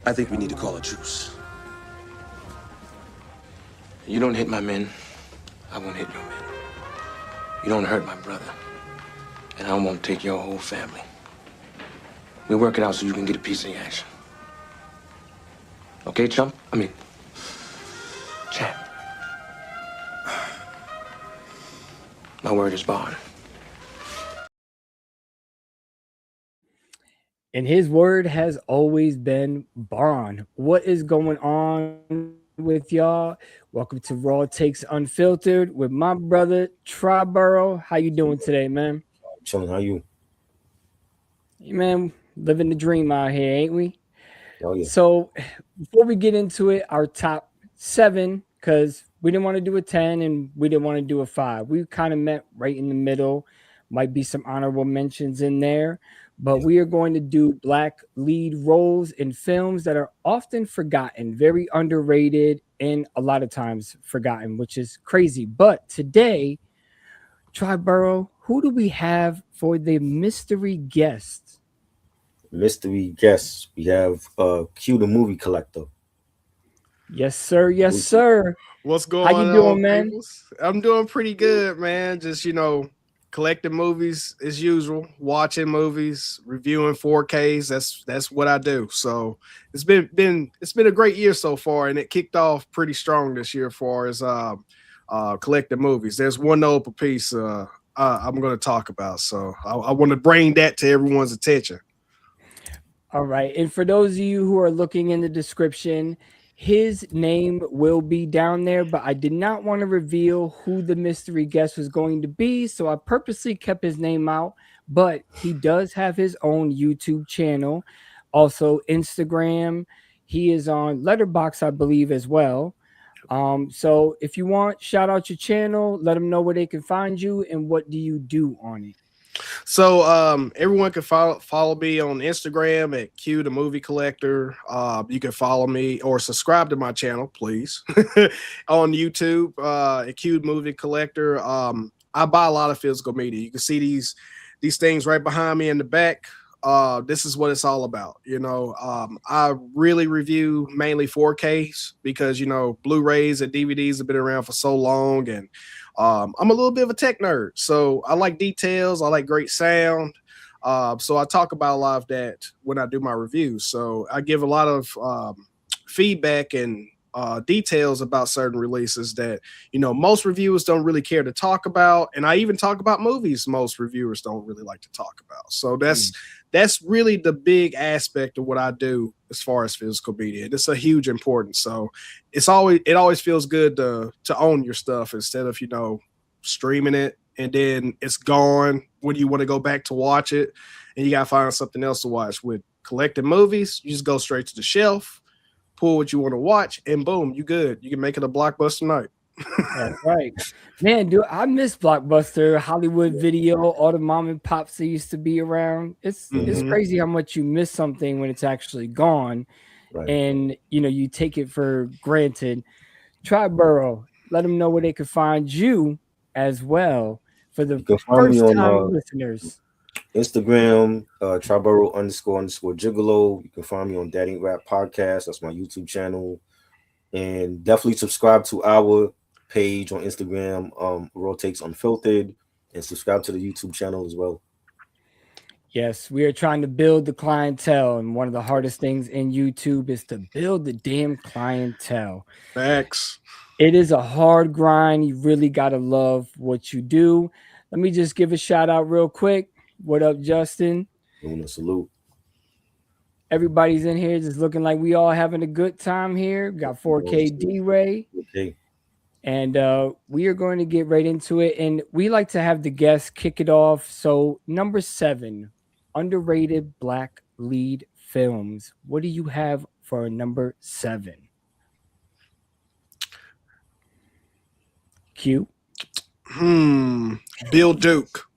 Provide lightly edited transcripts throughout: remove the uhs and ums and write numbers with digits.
I think we need to call a truce. You don't hit my men, I won't hit your men. You don't hurt my brother, and I won't take your whole family. We work it out so you can get a piece of the action. Okay, chump? Champ. My word is bond. And his word has always been bond. What is going on with y'all? Welcome to Raw Takes Unfiltered with my brother Triborough. How you doing today, man? Chilling, how you? Hey, man, living the dream out here, ain't we? Oh yeah. So before we get into it, our top seven, because we didn't want to do a 10 and we didn't want to do a five. We kind of met right in the middle. Might be some honorable mentions in there, but we are going to do black lead roles in films that are often forgotten, very underrated, and a lot of times forgotten, which is crazy. But today, Triborough, who do we have for the mystery guest? Mystery guests. We have Q the movie collector. Yes, sir. Yes, sir. What's How you going doing, on, man? peoples? I'm doing pretty good, man. Just collecting movies as usual, watching movies, reviewing 4Ks. That's what I do. So it's been a great year so far, and it kicked off pretty strong this year for as collecting movies. There's one notable piece I'm going to talk about, so I want to bring that to everyone's attention. All right. And for those of you who are looking in the description, his name will be down there, but I did not want to reveal who the mystery guest was going to be. So I purposely kept his name out, but he does have his own YouTube channel, also Instagram. He is on Letterbox, I believe, as well. So if you want, shout out your channel, let them know where they can find you and what do you do on it. So everyone can follow me on Instagram at Q the Movie Collector. You can follow me or subscribe to my channel, please, on YouTube at Q the Movie Collector. I buy a lot of physical media. You can see these things right behind me in the back. This is what it's all about. I really review mainly 4Ks because Blu-rays and DVDs have been around for so long, and I'm a little bit of a tech nerd, so I like details. I like great sound. So I talk about a lot of that when I do my reviews. So I give a lot of feedback and details about certain releases that most reviewers don't really care to talk about, and I even talk about movies most reviewers don't really like to talk about. So that's really the big aspect of what I do as far as physical media. It's a huge importance. So it always feels good to own your stuff instead of streaming it and then it's gone when you want to go back to watch it and you gotta find something else to watch. With collecting movies, you just go straight to the shelf, pull what you want to watch, and boom, you good. You can make it a blockbuster night. That's right. Man, dude, I miss Blockbuster, Hollywood Video, all the mom and pops that used to be around. It's crazy how much you miss something when it's actually gone. Right. And you take it for granted. Triborough, let them know where they can find you as well for the You can find me first on time listeners. Instagram, Triborough __gigolo. You can find me on Daddy Rap Podcast. That's my YouTube channel. And definitely subscribe to our page on Instagram, Raw Takes Unfiltered, and subscribe to the YouTube channel as well. Yes, we are trying to build the clientele, and one of the hardest things in YouTube is to build the damn clientele. Facts. It is a hard grind. You really got to love what you do. Let me just give a shout out real quick. What up, Justin? Doing a salute. Everybody's in here just looking like we all having a good time here. We got 4K D-Ray. Okay. And we are going to get right into it. And we like to have the guests kick it off. So number 7, underrated black lead films. What do you have for number 7? Q. Bill Duke.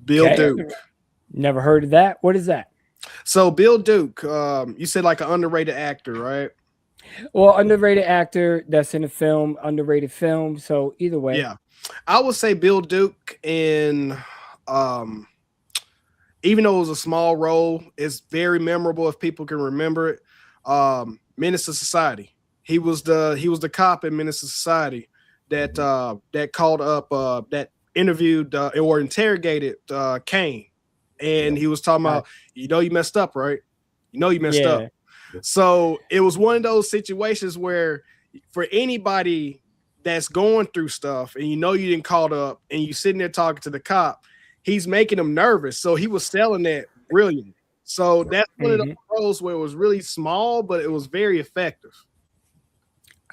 Bill Duke. Never heard of that. What is that? So Bill Duke, you said like an underrated actor, right? Well, underrated actor that's in a film, underrated film. So either way. Yeah. I would say Bill Duke in even though it was a small role, it's very memorable if people can remember it. Menace to Society. He was the cop in Menace to Society that that called up that interviewed or interrogated Kane, and he was talking about, you know, you messed up, right? You know, you messed up. So it was one of those situations where for anybody that's going through stuff and you know you didn't call up and you sitting there talking to the cop, he's making them nervous. So he was selling that brilliantly. So that's one of those roles where it was really small, but it was very effective.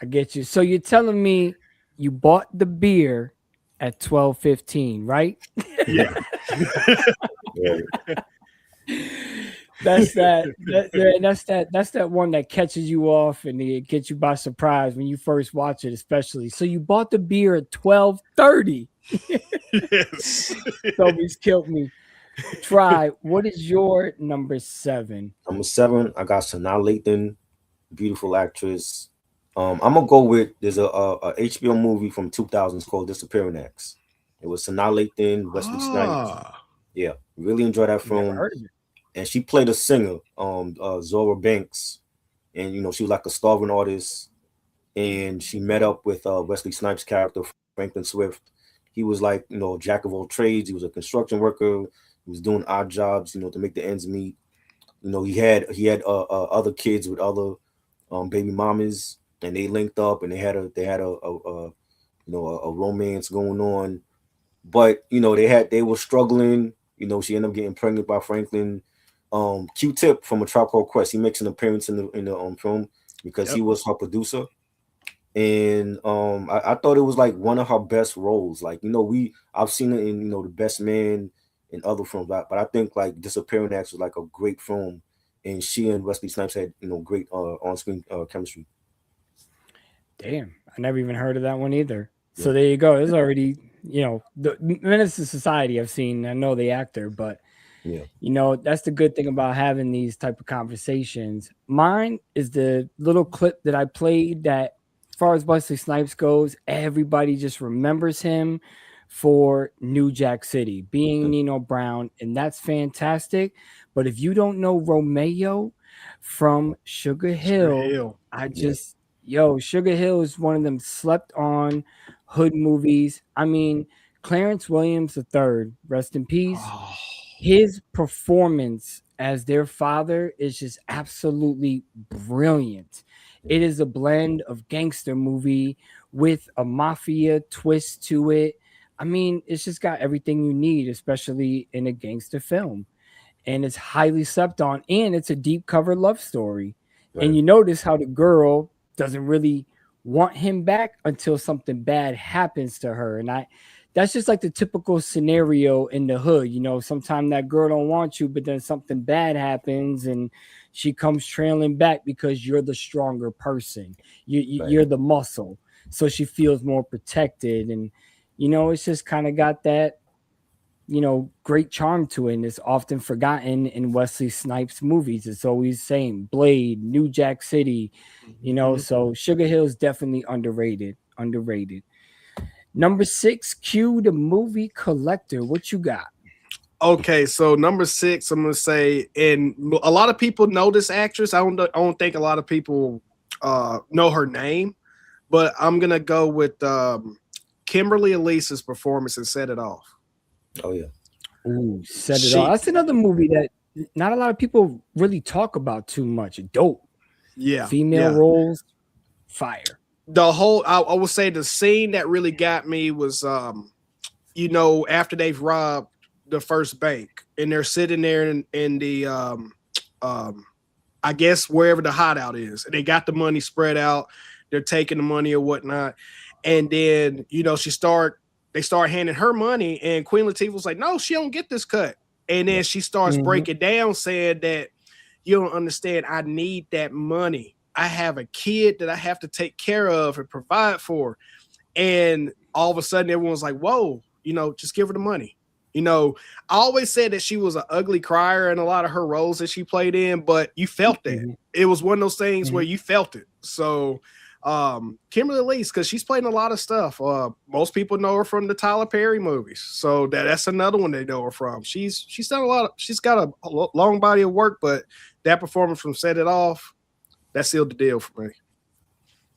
I get you. So you're telling me you bought the beer at 12:15, right? Yeah. That's that one that catches you off and it gets you by surprise when you first watch it, especially. So you bought the beer at 12:30. Yes. Toby's killed me. Try. What is your number 7? Number 7, I got Sanaa Lathan, beautiful actress. I'm gonna go with there's a HBO movie from 2000s called Disappearing Acts. It was Sanaa Lathan, Wesley Snipes. Yeah, really enjoyed that film. And she played a singer, Zora Banks, and you know she was like a starving artist. And she met up with Wesley Snipes' character Franklin Swift. He was like, you know, jack of all trades. He was a construction worker. He was doing odd jobs, you know, to make the ends meet. You know, he had other kids with other baby mamas, and they linked up, and they had a you know a romance going on. But you know they were struggling. You know, she ended up getting pregnant by Franklin. Q-Tip from A Tribe Called Quest, he makes an appearance in the film because he was her producer. And I thought it was like one of her best roles. Like, you know, I've seen it in, you know, The Best Man and other films, but I think like Disappearing Acts was like a great film, and she and Wesley Snipes had, you know, great on-screen chemistry. Damn, I never even heard of that one either. So there you go. There's already, you know, the Menace to Society I've seen. I know the actor, but you know, that's the good thing about having these type of conversations. Mine is the little clip that I played that, as far as Wesley Snipes goes, everybody just remembers him for New Jack City, being Nino Brown, and that's fantastic. But if you don't know Romeo from Sugar Hill, Sugar Hill is one of them slept on hood movies. I mean, Clarence Williams III, rest in peace. His performance as their father is just absolutely brilliant. It is a blend of gangster movie with a mafia twist to it. I mean, it's just got everything you need, especially in a gangster film. And it's highly slept on, and it's a deep cover love story. And you notice how the girl doesn't really want him back until something bad happens to her. And that's just like the typical scenario in the hood. You know, sometimes that girl don't want you, but then something bad happens and she comes trailing back because you're the stronger person. You're the muscle. So she feels more protected. And, you know, it's just kind of got that, you know, great charm to it. And it's often forgotten in Wesley Snipes movies. It's always saying Blade, New Jack City, you know, so Sugar Hill is definitely underrated. Number 6, Q, the movie collector. What you got? Okay, so number 6, I'm gonna say, and a lot of people know this actress. I don't think a lot of people know her name, but I'm gonna go with Kimberly Elise's performance in Set It Off. Oh yeah. Ooh, Set It Off. That's another movie that not a lot of people really talk about too much. Dope. Yeah. Female roles, fire. The whole, I would say the scene that really got me was, you know, after they've robbed the first bank and they're sitting there in the, I guess wherever the hideout is, and they got the money spread out, they're taking the money or whatnot. And then, you know, they start handing her money, and Queen Latifah was like, no, she don't get this cut. And then she starts breaking down, saying that you don't understand. I need that money. I have a kid that I have to take care of and provide for. And all of a sudden everyone's like, whoa, you know, just give her the money. You know, I always said that she was an ugly crier in a lot of her roles that she played in, but you felt that. It was one of those things where you felt it. So Kimberly Elise, because she's played in a lot of stuff. Most people know her from the Tyler Perry movies, so that's another one they know her from. She's done a lot. She's got a long body of work, but that performance from Set It Off, that sealed the deal for me.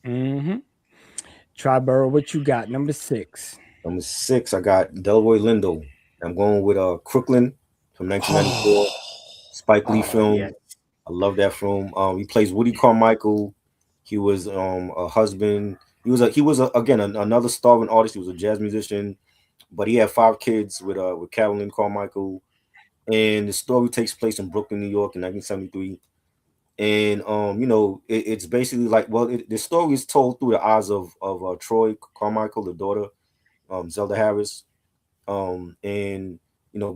Mm-hmm. Triborough, what you got? Number 6. Number 6, I got Delroy Lindo. I'm going with Crooklyn from 1994, Spike Lee film. Yes. I love that film. He plays Woody Carmichael. He was a husband. He was again another starving artist. He was a jazz musician, but he had 5 kids with Carolyn Carmichael. And the story takes place in Brooklyn, New York, in 1973. And it's basically like, well, the story is told through the eyes of Troy Carmichael, the daughter, Zelda Harris, and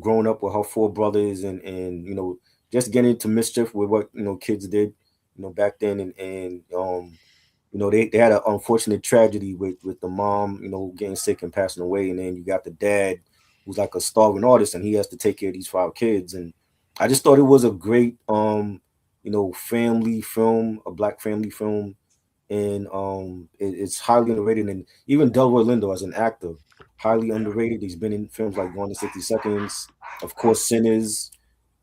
growing up with her 4 brothers, and just getting into mischief with what kids did back then, and they had an unfortunate tragedy with the mom getting sick and passing away, and then you got the dad who's like a starving artist, and he has to take care of these 5 kids. And I just thought it was a great family film, a black family film, and it's highly underrated. And even Delroy Lindo as an actor, highly underrated. He's been in films like Gone in 60 Seconds, of course, Sinners,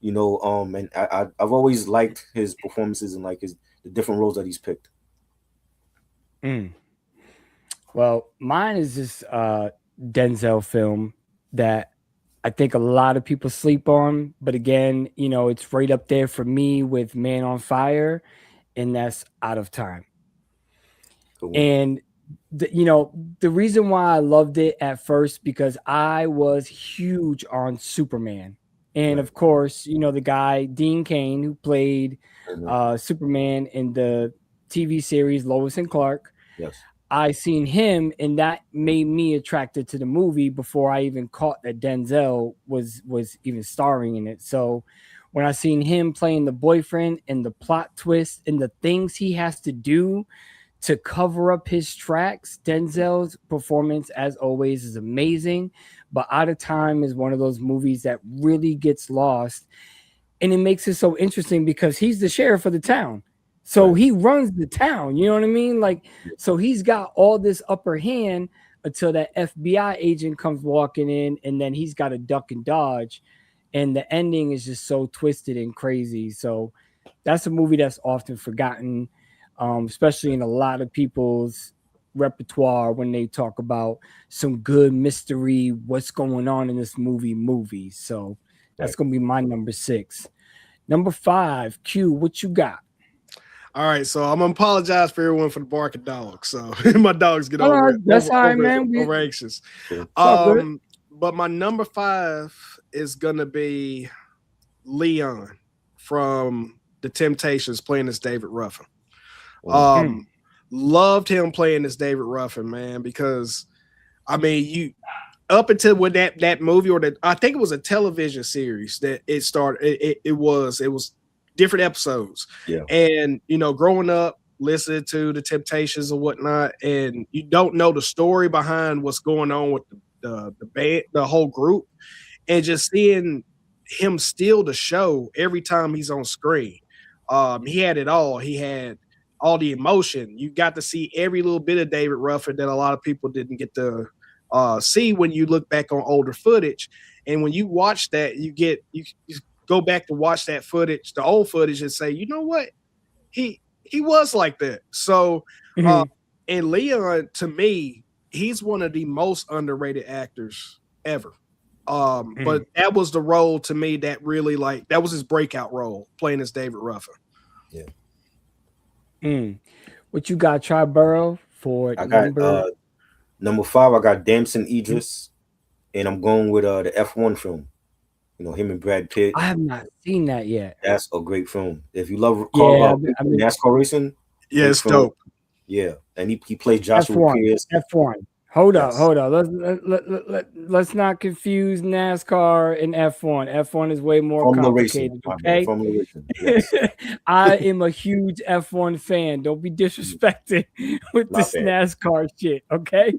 and I've always liked his performances and like the different roles that he's picked. Well, mine is this Denzel film that I think a lot of people sleep on, but again, it's right up there for me with Man on Fire, and that's Out of Time. Cool. And the reason why I loved it at first, because I was huge on Superman. And Right. of course, the guy Dean Cain, who played Superman in the TV series Lois and Clark. Yes. I seen him, and that made me attracted to the movie before I even caught that Denzel was even starring in it. So when I seen him playing the boyfriend and the plot twist and the things he has to do to cover up his tracks, Denzel's performance, as always, is amazing. But Out of Time is one of those movies that really gets lost. And it makes it so interesting because he's the sheriff of the town. So he runs the town, you know what I mean? Like, so he's got all this upper hand until that FBI agent comes walking in, and then he's got to duck and dodge. And the ending is just so twisted and crazy. So that's a movie that's often forgotten, especially in a lot of people's repertoire when they talk about some good mystery, what's going on in this movie. So that's going to be my number 6. Number 5, Q, what you got? All right, so I'm gonna apologize for everyone for the barking dogs. So my dogs get that's all right, man. Over anxious. But my number 5 is gonna be Leon from The Temptations, playing as David Ruffin. Loved him playing as David Ruffin, man, because I mean, you up until when that movie, or I think it was a television series that it started. It was different episodes. Yeah. And growing up listening to The Temptations and whatnot, and you don't know the story behind what's going on with the band, the whole group, and just seeing him steal the show every time he's on screen. He had it all. He had all the emotion. You got to see every little bit of David Ruffin that a lot of people didn't get to see when you look back on older footage. And when you watch that, you go back to watch that footage, the old footage, and say, you know what? He was like that. So, and Leon, to me, he's one of the most underrated actors ever. But that was the role to me that really, that was his breakout role, playing as David Ruffin. Yeah. What you got, Triborough, for number 5? I got Damson Idris, and I'm going with the F1 film. Him and Brad Pitt. I have not seen that yet. That's a great film. If you love NASCAR racing, it's dope. Yeah, and he played Joshua Pierce. F1. Hold up. Let's not confuse NASCAR and F1. F1 is way more complicated. Okay. Yes. I am a huge F1 fan. Don't be disrespected with this NASCAR shit. Okay.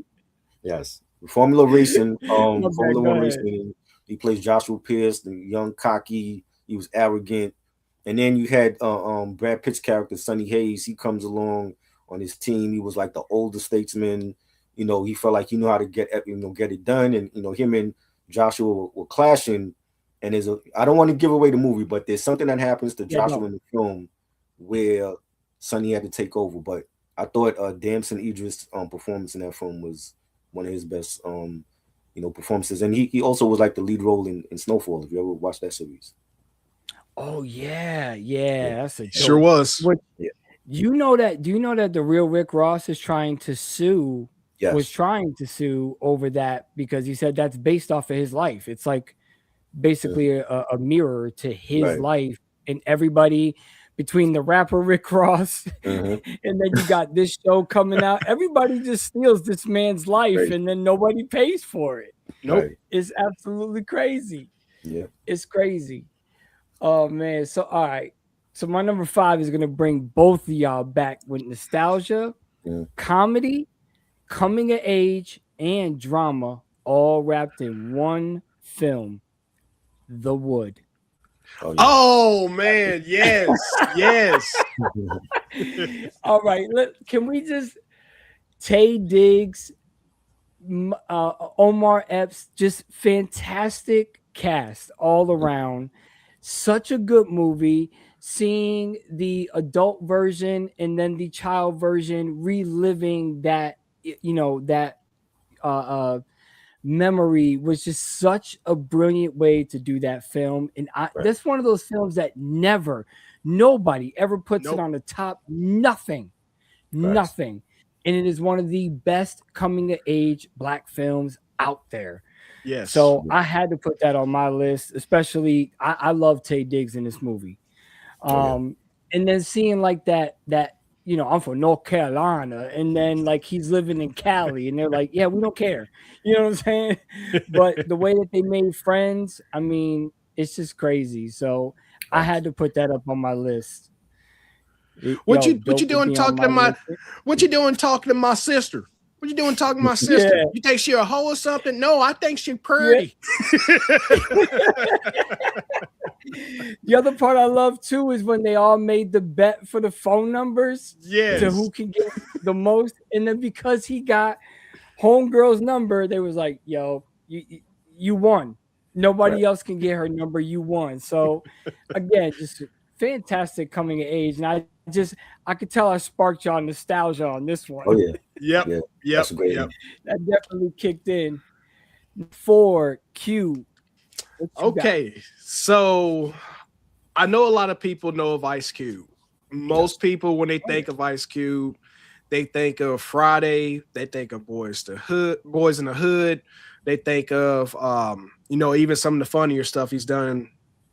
Yes, Formula Racing. Formula One racing. He plays Joshua Pierce, the young, cocky. He was arrogant. And then you had Brad Pitt's character, Sonny Hayes. He comes along on his team. He was like the older statesman. You know, he felt like he knew how to get it done. And him and Joshua were clashing. And I don't want to give away the movie, but there's something that happens to Joshua in the film where Sonny had to take over. But I thought Damson Idris' performance in that film was one of his best performances. And he also was like the lead role in Snowfall, if you ever watched that series. Oh yeah, that's a dope. Sure was. Do you know that the real Rick Ross is trying to sue? Yes. Was trying to sue over that because he said that's based off of his life. It's like basically a mirror to his life, and everybody between the rapper Rick Ross and then you got this show coming out. Everybody just steals this man's life and then nobody pays for it. Nope. It's absolutely crazy. Yeah. It's crazy. Oh man. So all right. So my number 5 is gonna bring both of y'all back with nostalgia, comedy, coming of age, and drama, all wrapped in one film. The Wood. Oh man, yes. All right, can we just Taye Diggs, Omar Epps, just fantastic cast all around. Such a good movie. Seeing the adult version and then the child version, reliving that, memory was just such a brilliant way to do that film. And that's one of those films that nobody ever puts it on the top. Nothing. And it is one of the best coming of age Black films out there. Yes. So I had to put that on my list, especially I love Taye Diggs in this movie. And then seeing like that I'm from North Carolina, and then like he's living in Cali, and they're like, yeah, we don't care. You know what I'm saying? But the way that they made friends, I mean, it's just crazy. So I had to put that up on my list. What you doing talking to my sister? What you doing talking to my sister? Yeah. You think she a hoe or something? No, I think she pretty. The other part I love too is when they all made the bet for the phone numbers to who can get the most, and then because he got homegirl's number, they was like, "Yo, you won. Nobody else can get her number. You won." So again, just fantastic coming of age, and I could tell I sparked y'all nostalgia on this one. Oh yeah. Yep. That definitely kicked in. 4 Q. Okay, so I know a lot of people know of Ice Cube. Most people, when they think of Ice Cube, they think of Friday. They think of Boys in the Hood. They think of even some of the funnier stuff he's done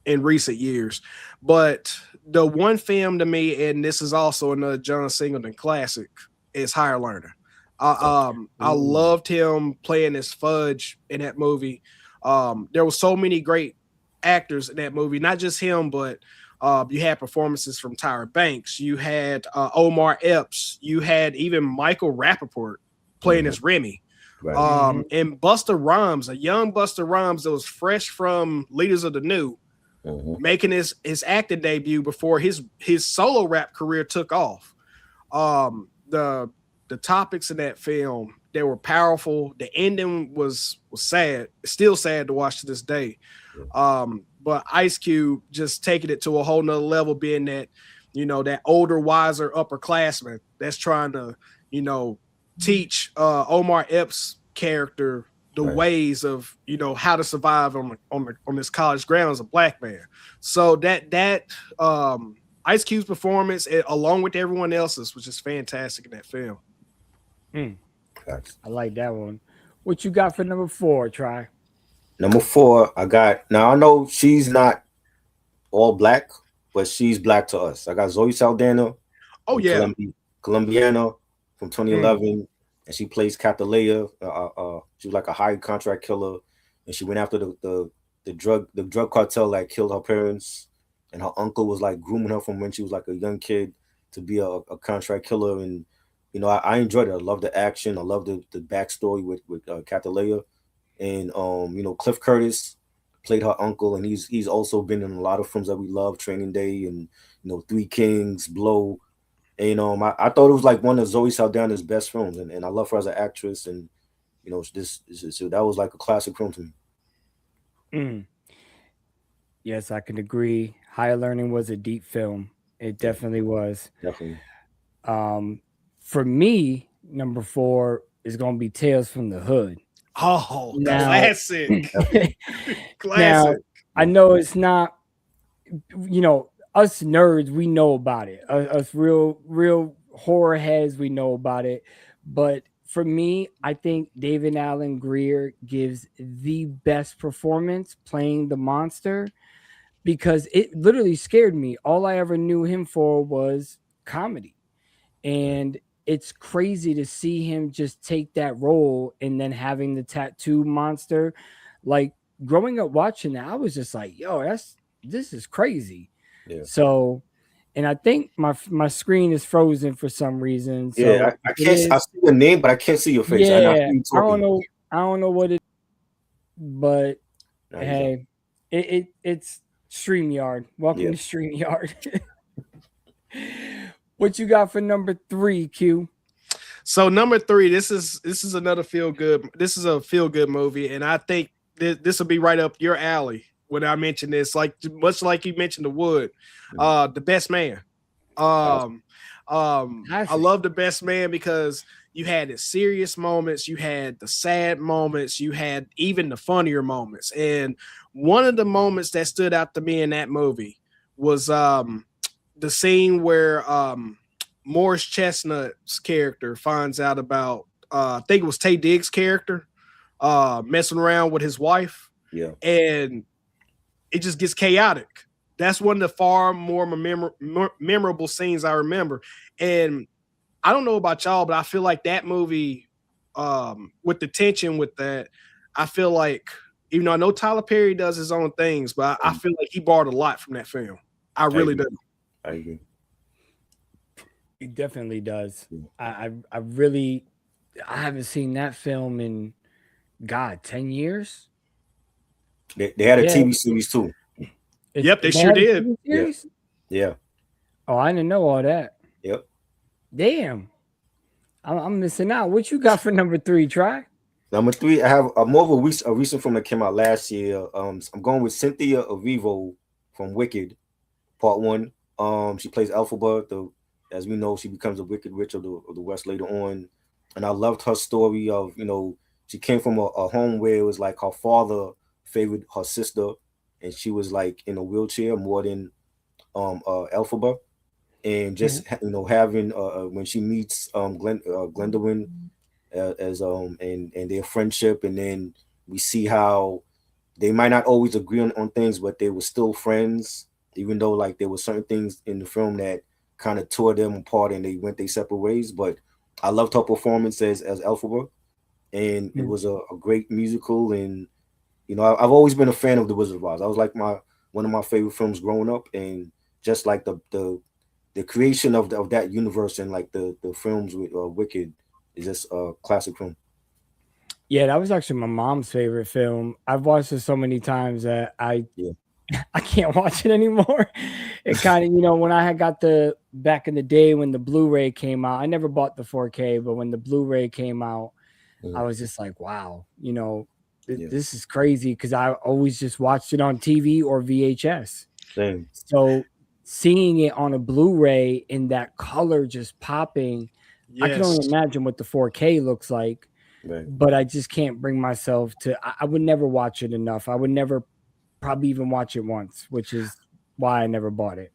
in recent years. But the one film to me, and this is also another John Singleton classic, is Higher Learner. I loved him playing as Fudge in that movie. There were so many great actors in that movie, not just him, but you had performances from Tyra Banks. You had Omar Epps. You had even Michael Rappaport playing as Remy. And Busta Rhymes, a young Busta Rhymes that was fresh from Leaders of the New, making his acting debut before his solo rap career took off. The topics in that film, they were powerful. The ending was sad. It's still sad to watch to this day. But Ice Cube just taking it to a whole nother level, being that, that older, wiser upperclassman that's trying to, teach Omar Epps' character the ways of, how to survive on this college ground as a Black man. So that Ice Cube's performance, along with everyone else's, was just fantastic in that film. I like that one. What you got for number 4, Try? Number 4, now I know she's not all Black, but she's Black to us. I got Zoe Saldana. Oh yeah, Colombiana from 2011, and she plays Catalea. She was like a high contract killer, and she went after the drug cartel that killed her parents, and her uncle was like grooming her from when she was like a young kid to be a contract killer. And I enjoyed it. I love the action. I love the backstory with Catalea. And Cliff Curtis played her uncle, and he's also been in a lot of films that we love, Training Day and Three Kings, Blow. And I thought it was like one of Zoe Saldana's best films, and I love her as an actress, and so that was like a classic film to me. Mm. Yes, I can agree. Higher Learning was a deep film. It Yeah, definitely was. definitely. Um, for me, number four is going to be Tales from the Hood. Oh, Now, classic. now Classic. I know it's not, us nerds, we know about it. Us real horror heads, we know about it. But for me, I think David Allen Greer gives the best performance playing the monster because it literally scared me. All I ever knew him for was comedy. And it's crazy to see him just take that role and then having the tattoo monster. Like growing up watching that, I was just like, yo, this is crazy. Yeah, So, and I think my screen is frozen for some reason. yeah. So I if it can't. I is, see your name, but I can't see your face. And I yeah, see you I don't talking. know. I don't know what it, but Nah, he's up. hey, it's StreamYard. Welcome Yeah. to StreamYard. What you got for number three, Q? So number three, this is another feel good. This is a feel good movie, and I think this will be right up your alley when I mention this. Like much like you mentioned the Wood, The Best Man. Awesome. Um, I Classic. love The Best Man because you had the serious moments, you had the sad moments, you had even the funnier moments. And one of the moments that stood out to me in that movie was the scene where Morris Chestnut's character finds out about I think it was Tay Diggs' character messing around with his wife, Yeah. and it just gets chaotic. That's one of the far more memorable scenes I remember. And I don't know about y'all, but I feel like that movie, with the tension with that, I feel like, even though I know Tyler Perry does his own things, but I feel like he borrowed a lot from that film. I I really agree. do. I agree. It definitely does. Yeah. I really, I haven't seen that film in God 10 years. They had a Yeah, TV series too. Yep, they they sure had a did. TV Yeah. series. Yeah. Oh, I didn't know all that. Yep. Damn, I'm missing out. What you got for number three? Try. Number three, I have a more of a recent film that came out last year. I'm going with Cynthia Erivo from Wicked, Part One. She plays Elphaba. As we know, she becomes a Wicked Witch of the West later on, and I loved her story of she came from a home where it was like her father favored her sister, and she was like in a wheelchair more than Elphaba, and Mhm. just having when she meets Glendolyn as and their friendship, and then we see how they might not always agree on things, but they were still friends, even though like there were certain things in the film that kind of tore them apart and they went their separate ways. But I loved her performance as Elphaba, and it Mhm. was a great musical. And I've always been a fan of The Wizard of Oz. I was like one of my favorite films growing up, and just like the creation of that universe and like the films with Wicked is just a classic film. Yeah, that was actually my mom's favorite film. I've watched it so many times that I Yeah. I can't watch it anymore. It kind of, when I had got the back in the day when the Blu-ray came out, I never bought the 4K, but when the Blu-ray came out, I Mhm. was just like, wow, Yeah. this is crazy because I always just watched it on TV or VHS. Same. So seeing it on a Blu-ray in that color just popping, I can Yes. only imagine what the 4K looks like, Right. but I just can't bring myself to, I would never watch it enough. I would never probably even watch it once, which is why I never bought it.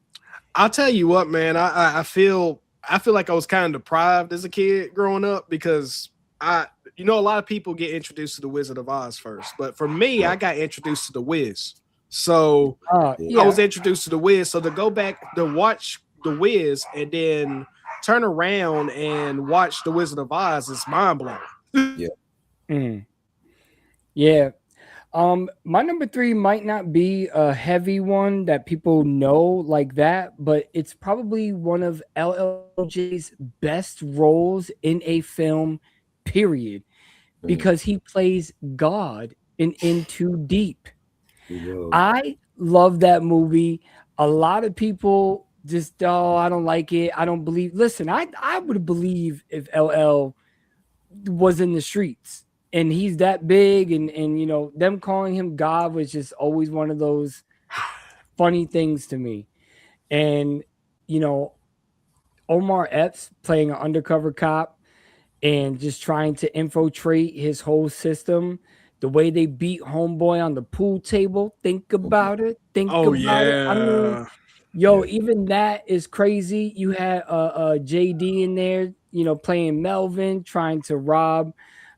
I'll tell you what, man. I feel like I was kind of deprived as a kid growing up because a lot of people get introduced to the Wizard of Oz first, but for me, I got introduced to the Wiz. So I Yeah. was introduced to the Wiz. So to go back to watch the Wiz and then turn around and watch the Wizard of Oz is mind blowing. Yeah. Mm. Yeah. My number three might not be a heavy one that people know like that, but it's probably one of LLJ's best roles in a film, period, Mhm. because he plays God in Too Deep. He will. I love that movie. A lot of people just I don't like it. I don't believe. Listen, I would believe if LL was in the streets and he's that big, and you know them calling him God was just always one of those funny things to me. And you know, Omar Epps playing an undercover cop and just trying to infiltrate his whole system. The way they beat Homeboy on the pool table. Think about it. Think Oh about it. I mean, yeah. yo, Yeah. even that is crazy. You had JD in there, you know, playing Melvin, trying to rob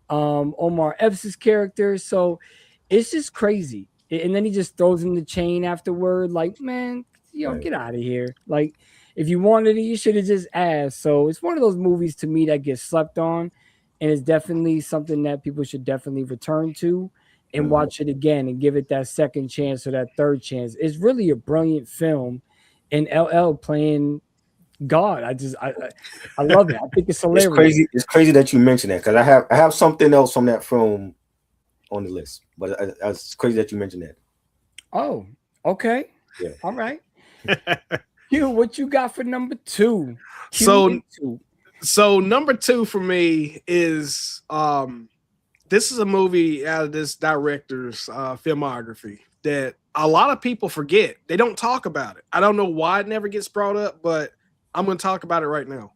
Omar Epps' character. So it's just crazy. And then he just throws him the chain afterward. Like, man, Right. get out of here. Like, if you wanted it, you should have just asked. So it's one of those movies to me that gets slept on. And it's definitely something that people should definitely return to and Mhm. watch it again and give it that second chance or that third chance. It's really a brilliant film. And LL playing God. I love it. I think it's It's hilarious. crazy. It's crazy that you mentioned that because I have something else from that film on the list, but it's crazy that you mentioned that. Oh, okay. Yeah. All right. Q, what you got for number two? Q So and two. so number two for me is this is a movie out of this director's filmography that a lot of people forget. They don't talk about it. I don't know why it never gets brought up, but I'm going to talk about it right now.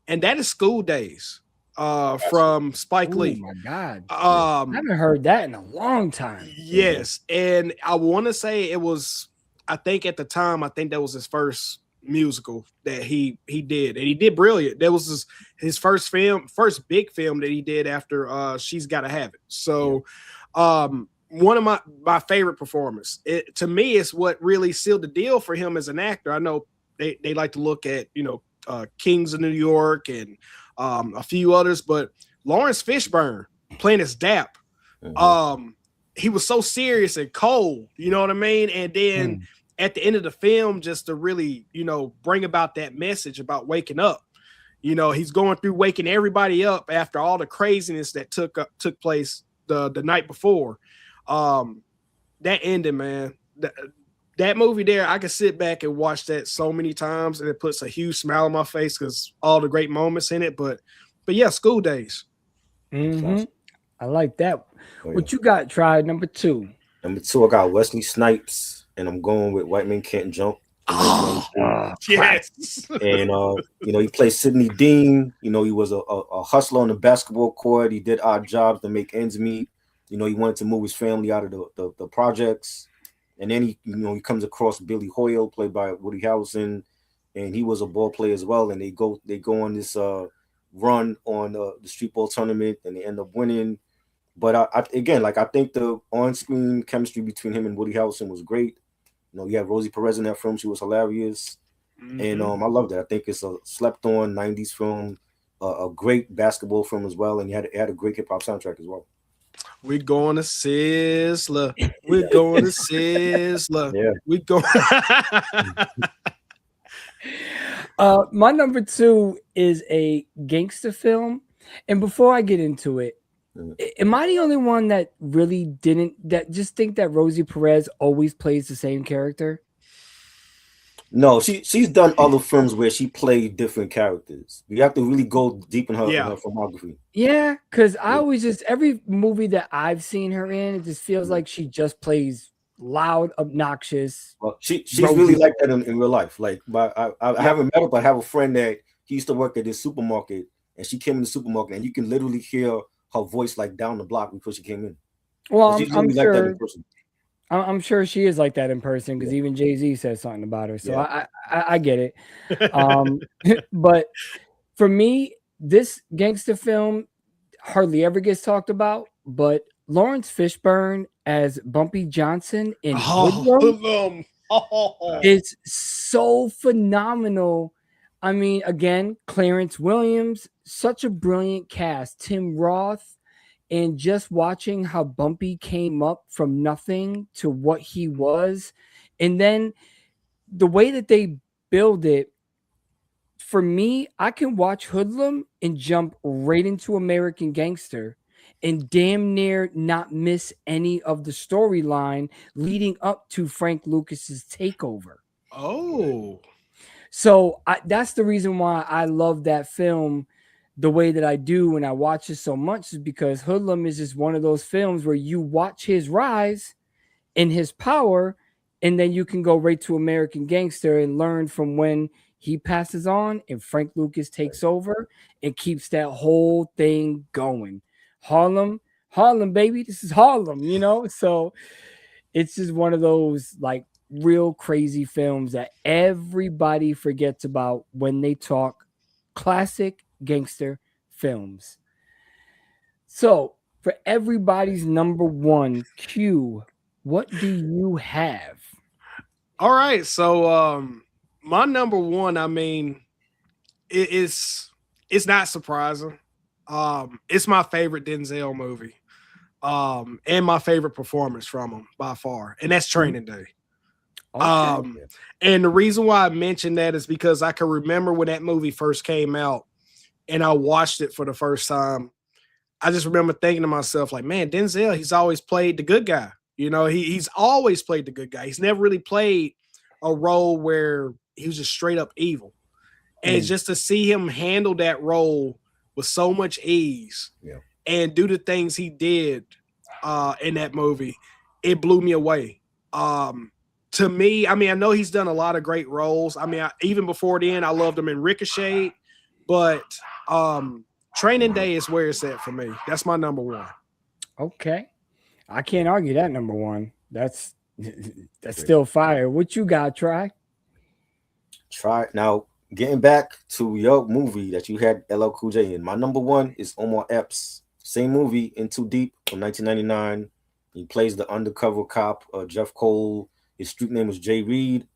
And that is School Days from Spike Oh Lee. my God. I Um, haven't heard that in a long time. yes, and I want to say it was. I think at the time, I think that was his first musical that he did, and he did brilliant. That was his first film, first big film that he did after She's Gotta Have It. So, one of my favorite performers. It to me is what really sealed the deal for him as an actor. I know they like to look at Kings of New York and a few others, but Lawrence Fishburne playing as Dap. Mhm. He was so serious and cold, you know what I mean? And then Mm. at the end of the film, just to really, bring about that message about waking up. He's going through waking everybody up after all the craziness that took place the night before. That ending, man. That movie there, I could sit back and watch that so many times, and it puts a huge smile on my face because all the great moments in it. But yeah, School Days. Hmm. I like that. Oh, yeah. What you got? Try number two. Number two, I got Wesley Snipes, and I'm going with White Men Can't Jump from Oh, 1993. yes. And he played Sidney Dean. He was a hustler on the basketball court. He did odd jobs to make ends meet. He wanted to move his family out of the projects. And then he comes across Billy Hoyle, played by Woody Harrelson, and he was a ball player as well. And they go on this run on the street ball tournament, and they end up winning. But I think the on-screen chemistry between him and Woody Harrelson was great. You had Rosie Perez in that film; she was hilarious, and I loved it. I think it's a slept-on '90s film, a great basketball film as well, and it had a great hip hop soundtrack as well. We're going to Sizzler. We're going to Sizzler. Yeah. We go. My number two is a gangster film. And before I get into it, am I the only one that really that just think that Rosie Perez always plays the same character? No, she's done other films where she played different characters. You have to really go deep in her filmography. Yeah, because I always every movie that I've seen her in, it just feels like she just plays loud, obnoxious. Well, she's really like that in real life. Like, I haven't met her, but I have a friend that he used to work at this supermarket, and she came in the supermarket, and you can literally hear her voice like down the block before she came in. Well, she's really like that in person. I'm sure she is like that in person because even Jay-Z says something about her. So I get it. But for me, this gangster film hardly ever gets talked about. But Lawrence Fishburne as Bumpy Johnson in Hoodlum is so phenomenal. I mean, again, Clarence Williams, such a brilliant cast. Tim Roth. And just watching how Bumpy came up from nothing to what he was. And then the way that they build it, for me, I can watch Hoodlum and jump right into American Gangster and damn near not miss any of the storyline leading up to Frank Lucas's takeover. Oh, So that's the reason why I love that film the way that I do when I watch it so much, is because Hoodlum is just one of those films where you watch his rise and his power, and then you can go right to American Gangster and learn from when he passes on and Frank Lucas takes over and keeps that whole thing going. Harlem, Harlem, baby, this is Harlem, you know? So it's just one of those like real crazy films that everybody forgets about when they talk classic gangster films. So, for everybody's number one, Q, what do you have? all right. So, my number one, I mean, it's not surprising. It's my favorite Denzel movie. And my favorite performance from him by far, and that's Training Day. Okay. And the reason why I mentioned that is because I can remember when that movie first came out and I watched it for the first time. I just remember thinking to myself, like, man, Denzel, he's always played the good guy. You know, he's always played the good guy. He's never really played a role where he was just straight up evil. And just to see him handle that role with so much ease and do the things he did in that movie, it blew me away. To me, I mean, I know he's done a lot of great roles. I mean, even before then, I loved him in Ricochet, but Training Day is where it's at for me. That's my number one. Okay. I can't argue that number one. That's still fire. What you got, Try? Now, getting back to your movie that you had LL Cool J in, my number one is Omar Epps. Same movie, In Too Deep, from 1999. He plays the undercover cop, Jeff Cole. His street name was Jay Reed.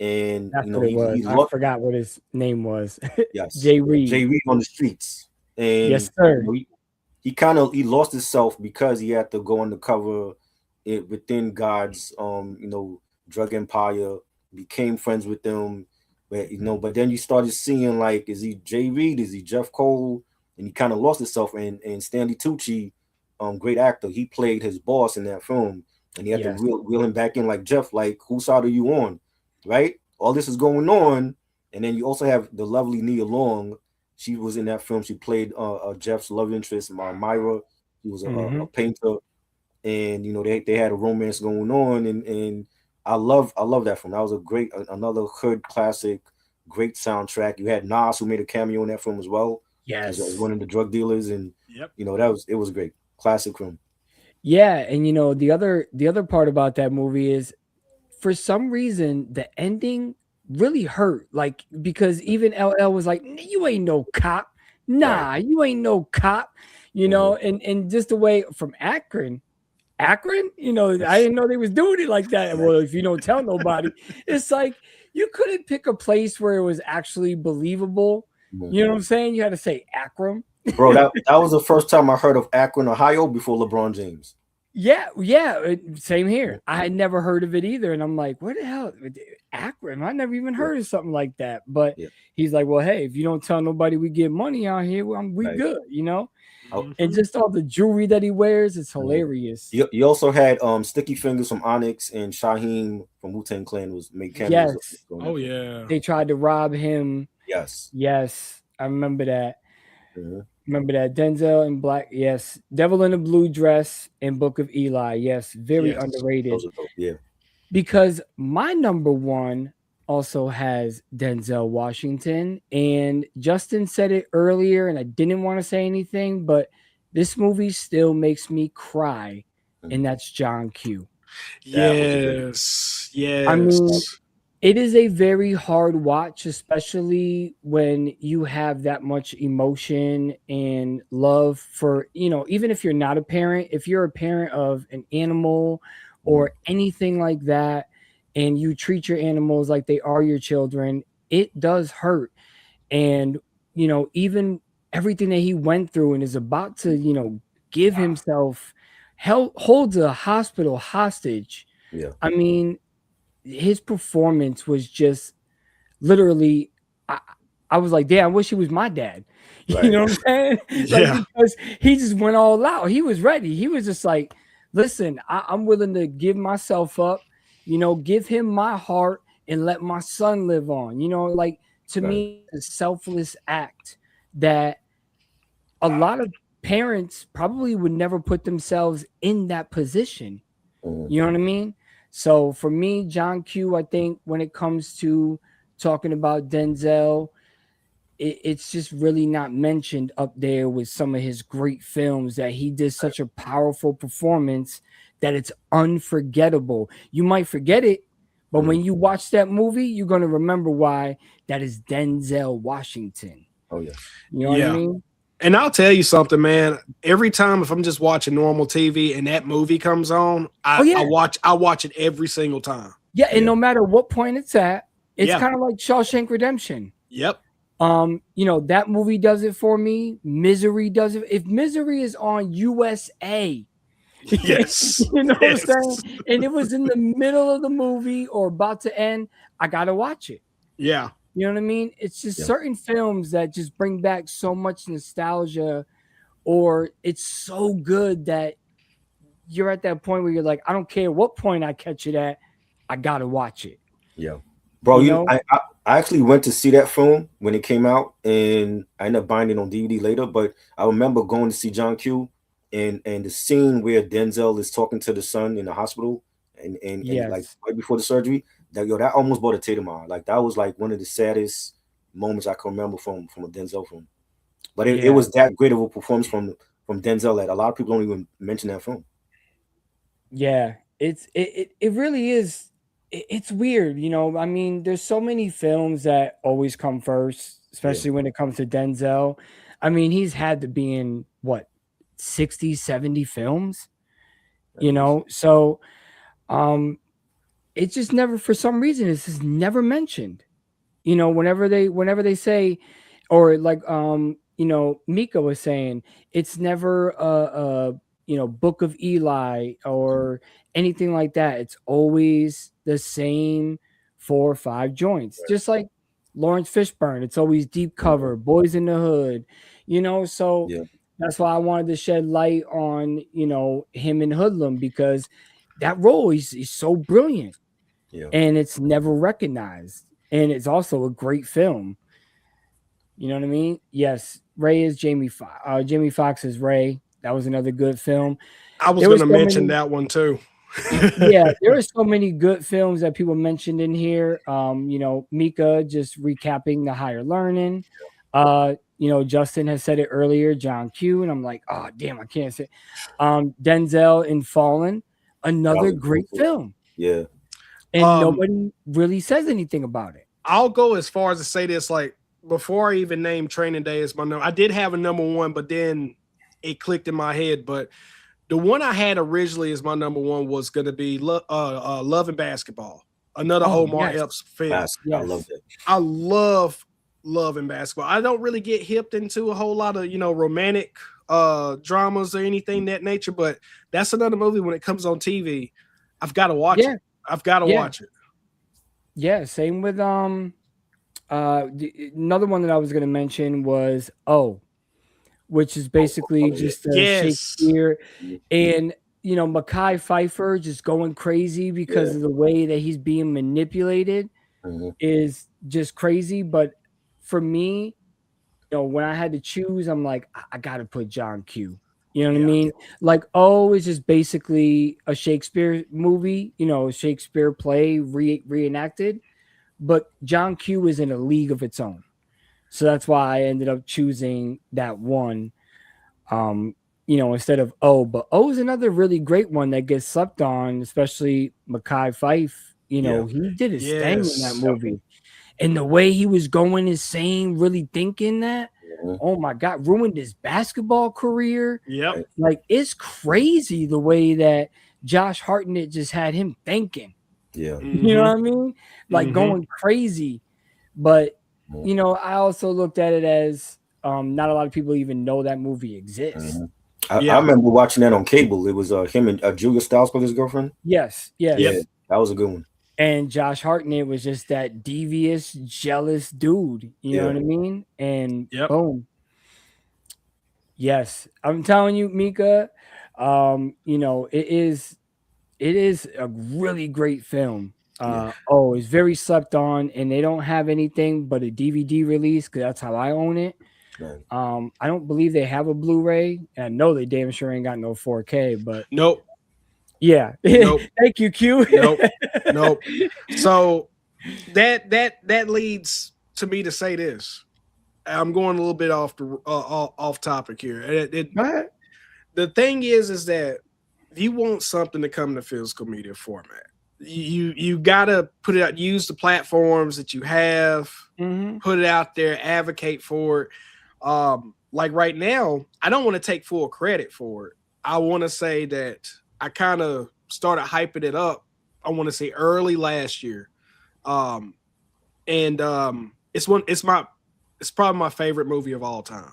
And, That's you know, what it was. I forgot what his name was. Yes. Jay Reed. Jay Reed on the streets. And yes, sir. You know, he lost himself because he had to go undercover within God's drug empire, became friends with them. But then you started seeing, like, is he Jay Reed? Is he Jeff Cole? And he kind of lost himself. And Stanley Tucci, great actor, he played his boss in that film. And he had to reel him back in, like, Jeff, like, whose side are you on? Right? All this is going on. And then you also have the lovely Nia Long. She was in that film. She played Jeff's love interest, Myra. She was a painter. And, you know, they had a romance going on. And I love that film. That was another hood classic, great soundtrack. You had Nas, who made a cameo in that film as well. Yes. As one of the drug dealers. And, you know, it was great. Classic film. Yeah. And, you know, the other part about that movie is, for some reason, the ending really hurt. Like, because even LL was like, you ain't no cop. Nah, you ain't no cop. You know, and just the way from Akron, you know, I didn't know they was doing it like that. Well, if you don't tell nobody, it's like you couldn't pick a place where it was actually believable. You know what I'm saying? You had to say Akron. Bro, that was the first time I heard of Akron, Ohio before LeBron James. Yeah, same here. I had never heard of it either, and I'm like, "Where the hell, Akron? I never even heard of something like that." But he's like, "Well, hey, if you don't tell nobody we get money out here, we good, you know." And just all the jewelry that he wears is hilarious. You also had Sticky Fingers from Onyx and Shaheem from Wu-Tang Clan was made cameos. Yes. Oh yeah. They tried to rob him. Yes, I remember that. Remember that. Denzel in Black, yes. Devil in a Blue Dress and Book of Eli, yes. Very underrated. Because my number one also has Denzel Washington, and Justin said it earlier, and I didn't want to say anything, but this movie still makes me cry, and that's John Q. Yes. I mean, it is a very hard watch, especially when you have that much emotion and love for, you know, even if you're not a parent, if you're a parent of an animal or anything like that, and you treat your animals like they are your children, it does hurt. And, you know, even everything that he went through and is about to, you know, give himself, holds a hospital hostage. I mean, his performance was just literally, I was like, damn, I wish he was my dad. You know what I'm saying? Like, because he just went all out. He was ready. He was just like, listen, I'm willing to give myself up, you know, give him my heart and let my son live on. You know, like to Right. me, a selfless act that a lot of parents probably would never put themselves in that position. Mhm. You know what I mean? So for me, John Q, I think when it comes to talking about Denzel, it's just really not mentioned up there with some of his great films that he did such a powerful performance that it's unforgettable. You might forget it, but Mhm. when you watch that movie, you're going to remember why that is Denzel Washington. Oh yeah. You know what I Yeah. mean? And I'll tell you something, man. Every time if I'm just watching normal TV and that movie comes on, Oh yeah. I watch it every single time. Yeah, and Yeah. no matter what point it's at, it's Yeah. kind of like Shawshank Redemption. Yep. You know, that movie does it for me. Misery does it. If Misery is on USA, Yes. you know what I'm Yes. saying? And it was in the middle of the movie or about to end, I gotta watch it. Yeah. You know what I mean? It's just Yeah. certain films that just bring back so much nostalgia, or it's so good that you're at that point where you're like, I don't care what point I catch it at, I gotta watch it. Yeah. Bro, You know? I actually went to see that film when it came out, and I ended up buying it on DVD later. But I remember going to see John Q, and the scene where Denzel is talking to the son in the hospital, and like Yes. right before the surgery, that almost brought a tear to my eye. Like that was like one of the saddest moments I can remember from a Denzel film. But it Yeah. was that great of a performance from Denzel that a lot of people don't even mention that film. Yeah, it really is. It's weird, you know. I mean, there's so many films that always come first, Yeah. especially when it comes to Denzel. I mean, he's had to be in what 60, 70 films, At you least. know. So, um, it's just never for some reason it's just never mentioned. You know, whenever they say, or like you know, Mika was saying, it's never a you know, Book of Eli or anything like that. It's always the same 4 or 5 joints, just like Lawrence Fishburne. It's always Deep Mhm. Cover, Boys in the Hood, you know. So Yeah. that's why I wanted to shed light on, you know, him in Hoodlum, because that role he's so brilliant Yeah. and it's never recognized. And it's also a great film. You know what I mean? Yes, Ray is Jamie Foxx. Jamie Foxx is Ray. That was another good film. I was There was gonna so mention many, that one too. yeah, there are so many good films that people mentioned in here. You know, Mika just recapping the Higher Learning. You know, Justin has said it earlier, John Q, and I'm like, oh damn, I can't say. Denzel in Fallen, That was another a good great one. film, Yeah. and um nobody really says anything about it. I'll go as far as to say this, like before I even named Training Day as my number, I did have a number one, but then it clicked in my head. But the one I had originally as my number one was going to be Love and Basketball, another Oh Omar yes, Epps film. I love yes, that. I love Love and Basketball. I don't really get hipped into a whole lot of, you know, romantic dramas or anything that nature, but that's another movie when it comes on TV. I've got to watch yeah, it. I've got to yeah, watch it. yeah. Same with another one that I was going to mention was which is basically Oh yeah. just Yes. Shakespeare, Mhm. and you know, Mackay Pfeiffer just going crazy because Yeah. of the way that he's being manipulated Mhm. is just crazy. But for me, you know, when I had to choose, I'm like, I gotta put John Q. You know what I Yeah. mean? Like, oh, it's just basically a Shakespeare movie, you know, a Shakespeare play reenacted. But John Q is in a league of its own. So that's why I ended up choosing that one. You know, instead of but O is another really great one that gets slept on, especially Mackay Fife. You Yeah. know, he did his thing in that Yes. movie. And the way he was going is saying, really thinking that, Mhm. oh my God, ruined his basketball career. Yep. Right. Like, it's crazy the way that Josh Hartnett just had him thinking. Yeah. You know Mm-hmm. what I mean? Like Mm-hmm. going crazy. But, Mhm. you know, I also looked at it as not a lot of people even know that movie exists. Mhm. I Yeah. remember watching that on cable. It was him and Julia Stiles played his girlfriend. Yes, Yep. Yeah, yes. that was a good one. And Josh Hartnett was just that devious, jealous dude. You know Yeah. what I mean? And Yep. boom. Yes. I'm telling you, Mika, you know, it is a really great film. It's very slept on, and they don't have anything but a DVD release because that's how I own it. Man. I don't believe they have a Blu-ray, and I know they damn sure ain't got no 4K. But Nope. yeah, Nope. Thank you, Q. Nope. So that leads to me to say this. I'm going a little bit off topic here. The thing is that if you want something to come to physical media format, you gotta put it out, use the platforms that you have, put it out there, advocate for it. Like right now, I don't want to take full credit for it. I want to say that I kind of started hyping it up. I want to say early last year. It's probably my favorite movie of all time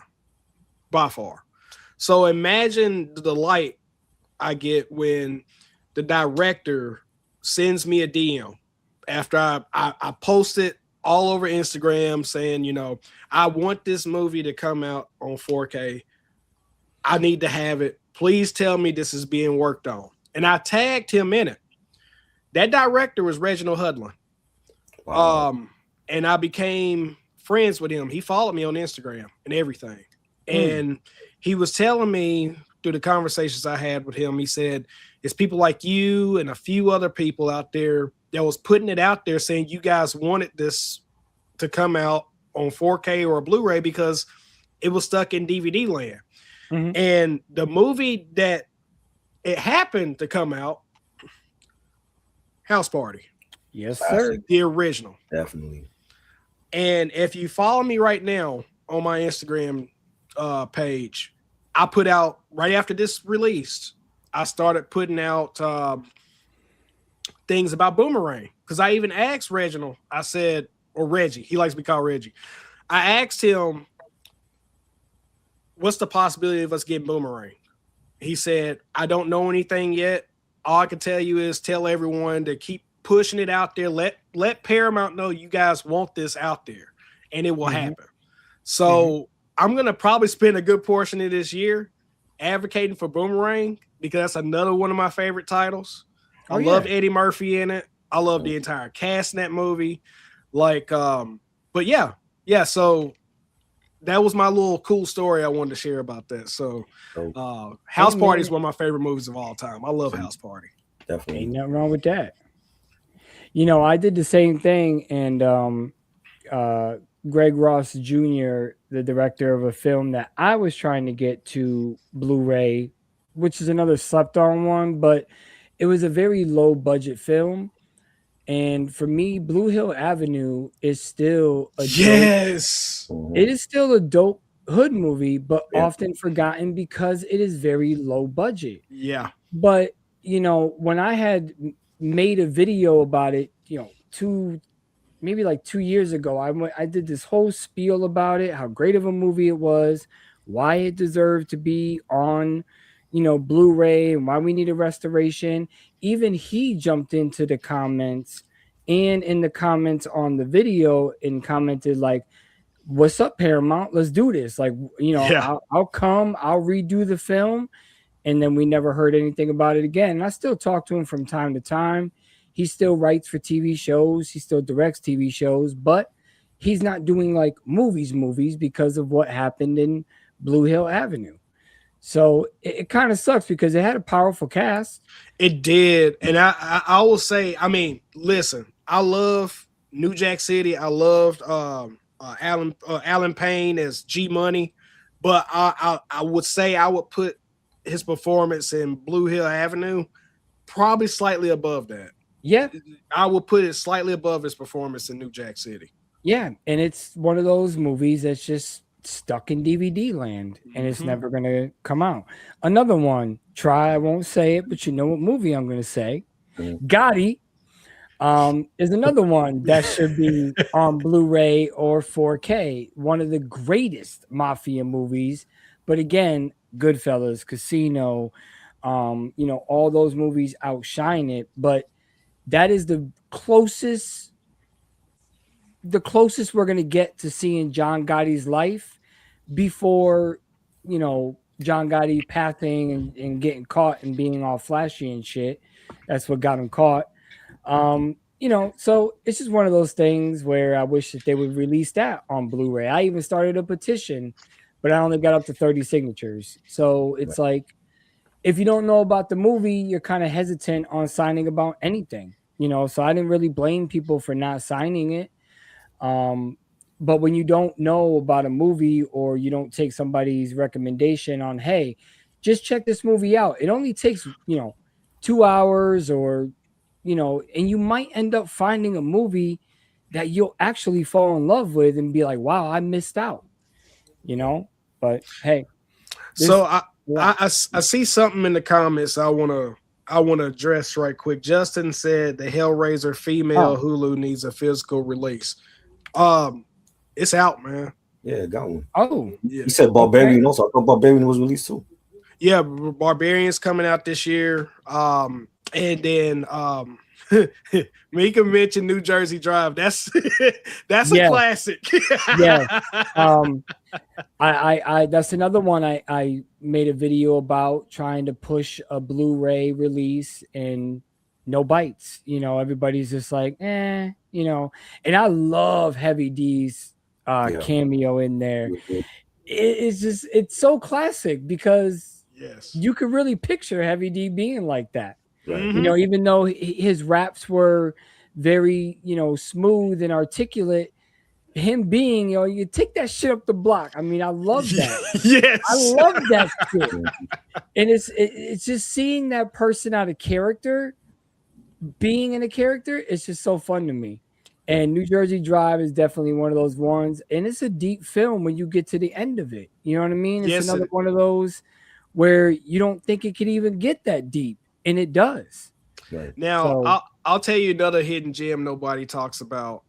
by far. So imagine the delight I get when the director sends me a DM after I post it all over Instagram saying, I want this movie to come out on 4K. I need to have it. Please tell me this is being worked on. And I tagged him in it. That director was Reginald Hudlin. Wow. And I became friends with him. He followed me on Instagram and everything. And he was telling me through the conversations I had with him, he said, it's people like you and a few other people out there that was putting it out there saying you guys wanted this to come out on 4K or a Blu-ray because it was stuck in DVD land. And the movie that it happened to come out, House Party. Yes, sir. The original. Definitely. And if you follow me right now on my Instagram page, I put out right after this released, I started putting out things about Boomerang. Because I even asked Reginald, I said, or Reggie, he likes to be called Reggie. I asked him, what's the possibility of us getting Boomerang? He said, I don't know anything yet. All I can tell you is tell everyone to keep pushing it out there. Let Paramount know you guys want this out there, and it will happen. So I'm going to probably spend a good portion of this year advocating for Boomerang because that's another one of my favorite titles. I love Eddie Murphy in it. I love the entire cast in that movie. But yeah. So that was my little cool story I wanted to share about that. So House Party is one of my favorite movies of all time. I love House Party. Definitely. Ain't nothing wrong with that. I did the same thing, and Greg Ross Jr., the director of a film that I was trying to get to Blu-ray, which is another slept-on one, but it was a very low-budget film. And for me, Blue Hill Avenue is still a it is still a dope hood movie, but often forgotten because it is very low budget. Yeah. But, when I had made a video about it, maybe like 2 years ago, I did this whole spiel about it, how great of a movie it was, why it deserved to be on, Blu-ray, and why we need a restoration. Even he jumped into the comments and in the comments on the video and commented like, what's up, Paramount? Let's do this. Like, I'll come, I'll redo the film. And then we never heard anything about it again. And I still talk to him from time to time. He still writes for TV shows. He still directs TV shows, but he's not doing like movies because of what happened in Blue Hill Avenue. So it kind of sucks because it had a powerful cast. It did. And I will say, listen, I love New Jack City. I loved Alan Payne as G Money, but I would say I would put his performance in Blue Hill Avenue probably slightly above that. Yeah. I would put it slightly above his performance in New Jack City. Yeah. And it's one of those movies that's just stuck in DVD land and it's never going to come out. Another one, I won't say it, but you know what movie I'm going to say. Gotti is another one that should be on Blu-ray or 4K. One of the greatest mafia movies. But again, Goodfellas, Casino, all those movies outshine it. But that is the closest we're going to get to seeing John Gotti's life before, John Gotti passing and getting caught and being all flashy and shit. That's what got him caught. so it's just one of those things where I wish that they would release that on Blu-ray. I even started a petition, but I only got up to 30 signatures. So it's like, if you don't know about the movie, you're kind of hesitant on signing about anything, So I didn't really blame people for not signing it. But when you don't know about a movie or you don't take somebody's recommendation on, hey, just check this movie out. It only takes, 2 hours or, and you might end up finding a movie that you'll actually fall in love with and be like, wow, I missed out, but hey. So I see something in the comments I want to address right quick. Justin said the Hellraiser female Hulu needs a physical release. It's out, man. Yeah, got one. Oh, yeah. He said Barbarian also. I thought Barbarian was released too. Yeah, Barbarian's coming out this year. And then Mika mentioned New Jersey Drive. That's a classic. Yeah. I that's another one I made a video about, trying to push a Blu-ray release and no bites. Everybody's just like, and I love Heavy D's cameo in there. It's so classic because you could really picture Heavy D being like that. Right. Even though his raps were very, smooth and articulate, him being, you take that shit up the block. I mean, I love that. Yes. I love that shit. And it's just seeing that person out of character, being in a character, it's just so fun to me. And New Jersey Drive is definitely one of those ones. And it's a deep film when you get to the end of it. You know what I mean? It's another one of those where you don't think it could even get that deep. And it does. Right. Now, I'll tell you another hidden gem nobody talks about.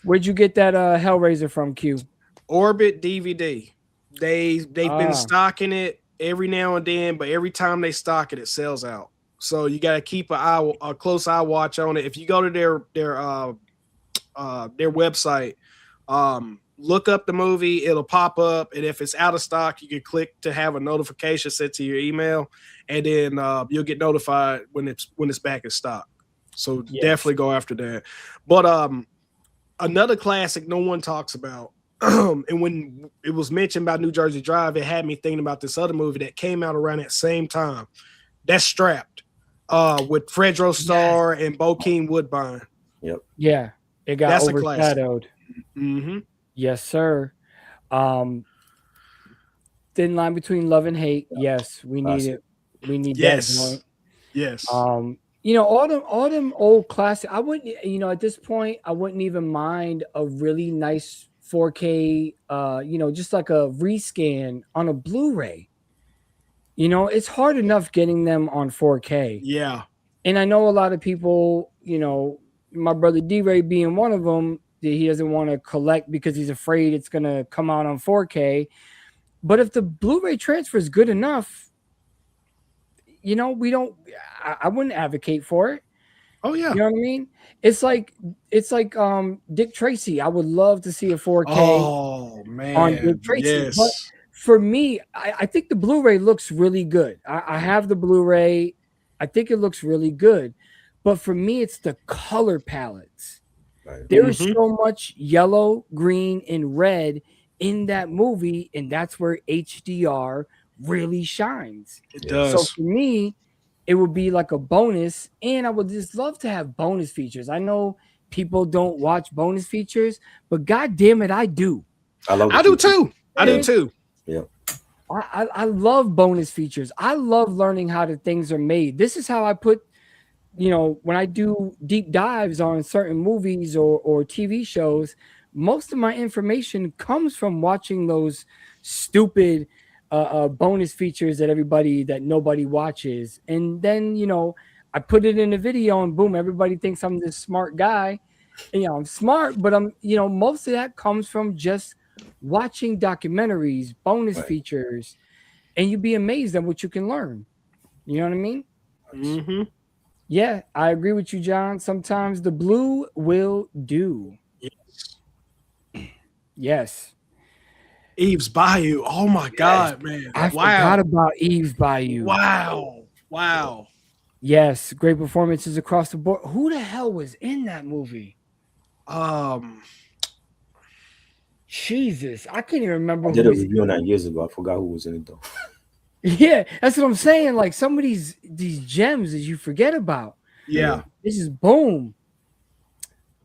Where'd you get that Hellraiser from, Q? Orbit DVD. They've been stocking it every now and then, but every time they stock it, it sells out. So you got to keep a close eye watch on it. If you go to their website, look up the movie, it'll pop up, and if it's out of stock, you can click to have a notification sent to your email, and then you'll get notified when it's back in stock. So definitely go after that. But another classic no one talks about, and when it was mentioned about New Jersey Drive, it had me thinking about this other movie that came out around that same time. That's Strapped, with Fredro Starr and Bokeem Woodbine. Yep. Yeah, it got overshadowed. Mm-hmm. Yes, sir. Thin line between love and hate. Yes, we need it. We need that joint. Yes. All them old classic. I wouldn't, at this point, I wouldn't even mind a really nice 4K, just like a rescan on a Blu-ray. It's hard enough getting them on 4K. Yeah. And I know a lot of people, my brother D-Ray being one of them, that he doesn't want to collect because he's afraid it's going to come out on 4K. But if the Blu-ray transfer is good enough, I wouldn't advocate for it. Oh yeah. You know what I mean? It's like Dick Tracy. I would love to see a 4K on Dick Tracy. Yes. But for me, I think the Blu-ray looks really good. I have the Blu-ray. I think it looks really good. But for me, it's the color palettes. Right. There is so much yellow, green, and red in that movie, and that's where HDR really shines. It does. So for me, it would be like a bonus, and I would just love to have bonus features. I know people don't watch bonus features, but god damn it, I do. I do too. Yeah. I love bonus features. I love learning how the things are made. This is how I put, when I do deep dives on certain movies or TV shows, most of my information comes from watching those stupid bonus features that nobody watches. And then, I put it in a video and boom, everybody thinks I'm this smart guy. And, I'm smart, but I'm, most of that comes from just watching documentaries, bonus features, and you'd be amazed at what you can learn. You know what I mean? Mm-hmm. Yeah, I agree with you, John. Sometimes the blue will do. Yes. Eve's Bayou. Oh my God, man. I forgot about Eve's Bayou. Wow. Yes, great performances across the board. Who the hell was in that movie? Jesus, I can't even remember I who did a was. review on that years ago. I forgot who was in it though. Yeah, that's what I'm saying. Like some of these gems that you forget about. Yeah. This is boom.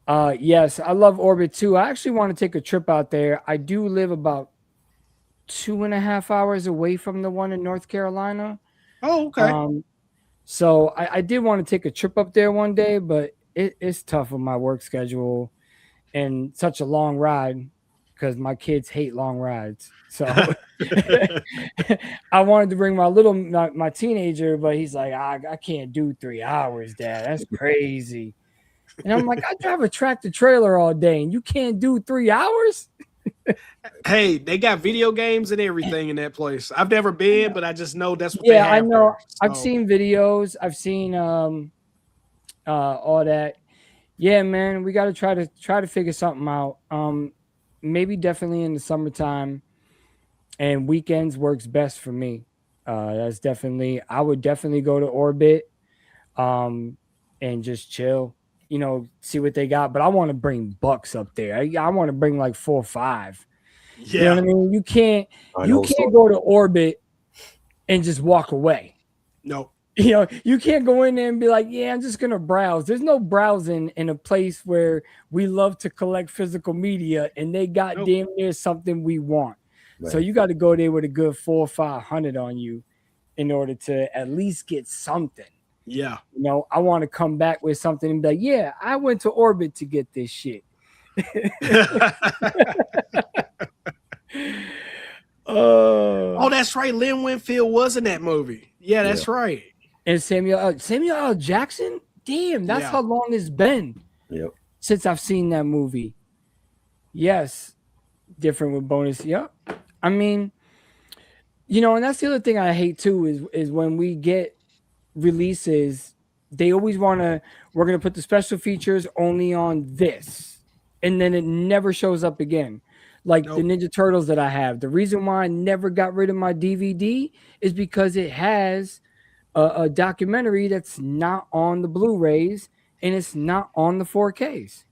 Yes, I love Orbit too. I actually want to take a trip out there. I do live about 2.5 hours away from the one in North Carolina. Oh, okay. So I did want to take a trip up there one day, but it's tough with my work schedule and such a long ride because my kids hate long rides. So I wanted to bring my teenager, but he's like, I can't do 3 hours, Dad. That's crazy. And I'm like, I drive a tractor trailer all day and you can't do 3 hours? Hey, they got video games and everything in that place. I've never been, but I just know that's what they Yeah, I have know. there. I've So, seen videos. I've seen all that. Yeah, man, we got to try to figure something out. Maybe definitely in the summertime and weekends works best for me. That's definitely I would definitely go to Orbit and just chill, see what they got. But I want to bring bucks up there. I want to bring like 4 or 5. You know yeah. what I mean? You can't Store. go to Orbit and just walk away. No. You can't go in there and be like, yeah, I'm just gonna browse. There's no browsing in a place where we love to collect physical media and they got damn near something we want. Right. So you got to go there with a good 400 or 500 on you in order to at least get something. Yeah. I want to come back with something and be like, yeah, I went to Orbit to get this shit. Oh, that's right. Lynn Winfield was in that movie. Yeah, that's right. And Samuel L. Jackson? Damn, that's how long it's been since I've seen that movie. Yes. Different with bonus. Yep. I mean, and that's the other thing I hate too is when we get releases, they always we're going to put the special features only on this. And then it never shows up again. Like the Ninja Turtles that I have. The reason why I never got rid of my DVD is because it has a documentary that's not on the Blu-rays and it's not on the 4Ks.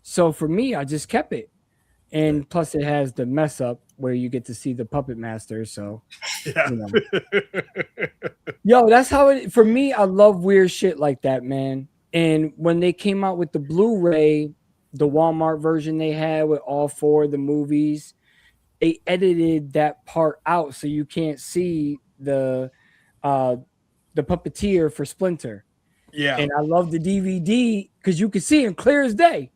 So for me, I just kept it. And plus it has the mess up where you get to see the Puppet Master. So, Yo, that's how it, for me, I love weird shit like that, man. And when they came out with the Blu-ray, the Walmart version they had with all 4 of the movies, they edited that part out so you can't see the puppeteer for Splinter. Yeah. And I love the DVD because you can see him clear as day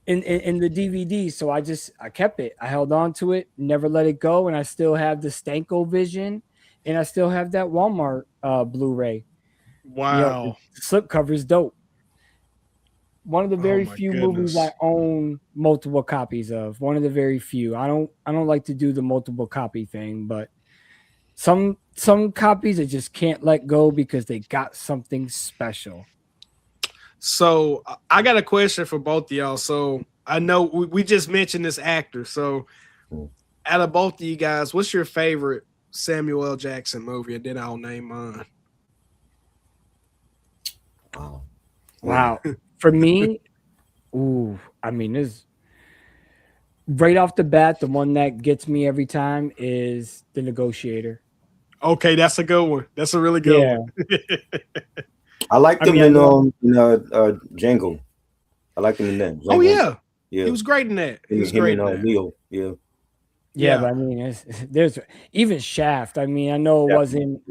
in the DVD. So I kept it. I held on to it, never let it go. And I still have the Stanko Vision and I still have that Walmart Blu-ray. Wow. The slipcover is dope. One of the very few movies I own multiple copies of. One of the very few. I don't like to do the multiple copy thing, but some copies I just can't let go because they got something special. So I got a question for both of y'all. So I know we just mentioned this actor. So out of both of you guys, what's your favorite Samuel L. Jackson movie? And then I'll name mine. Wow. For me, I mean, this right off the bat, the one that gets me every time is The Negotiator. Okay, that's a good one. That's a really good one. I liked him in Django. I liked him in that. Django. Oh yeah, he was great in that. He was great in that. Leo. Yeah, but I mean, there's even Shaft. I mean, I know it wasn't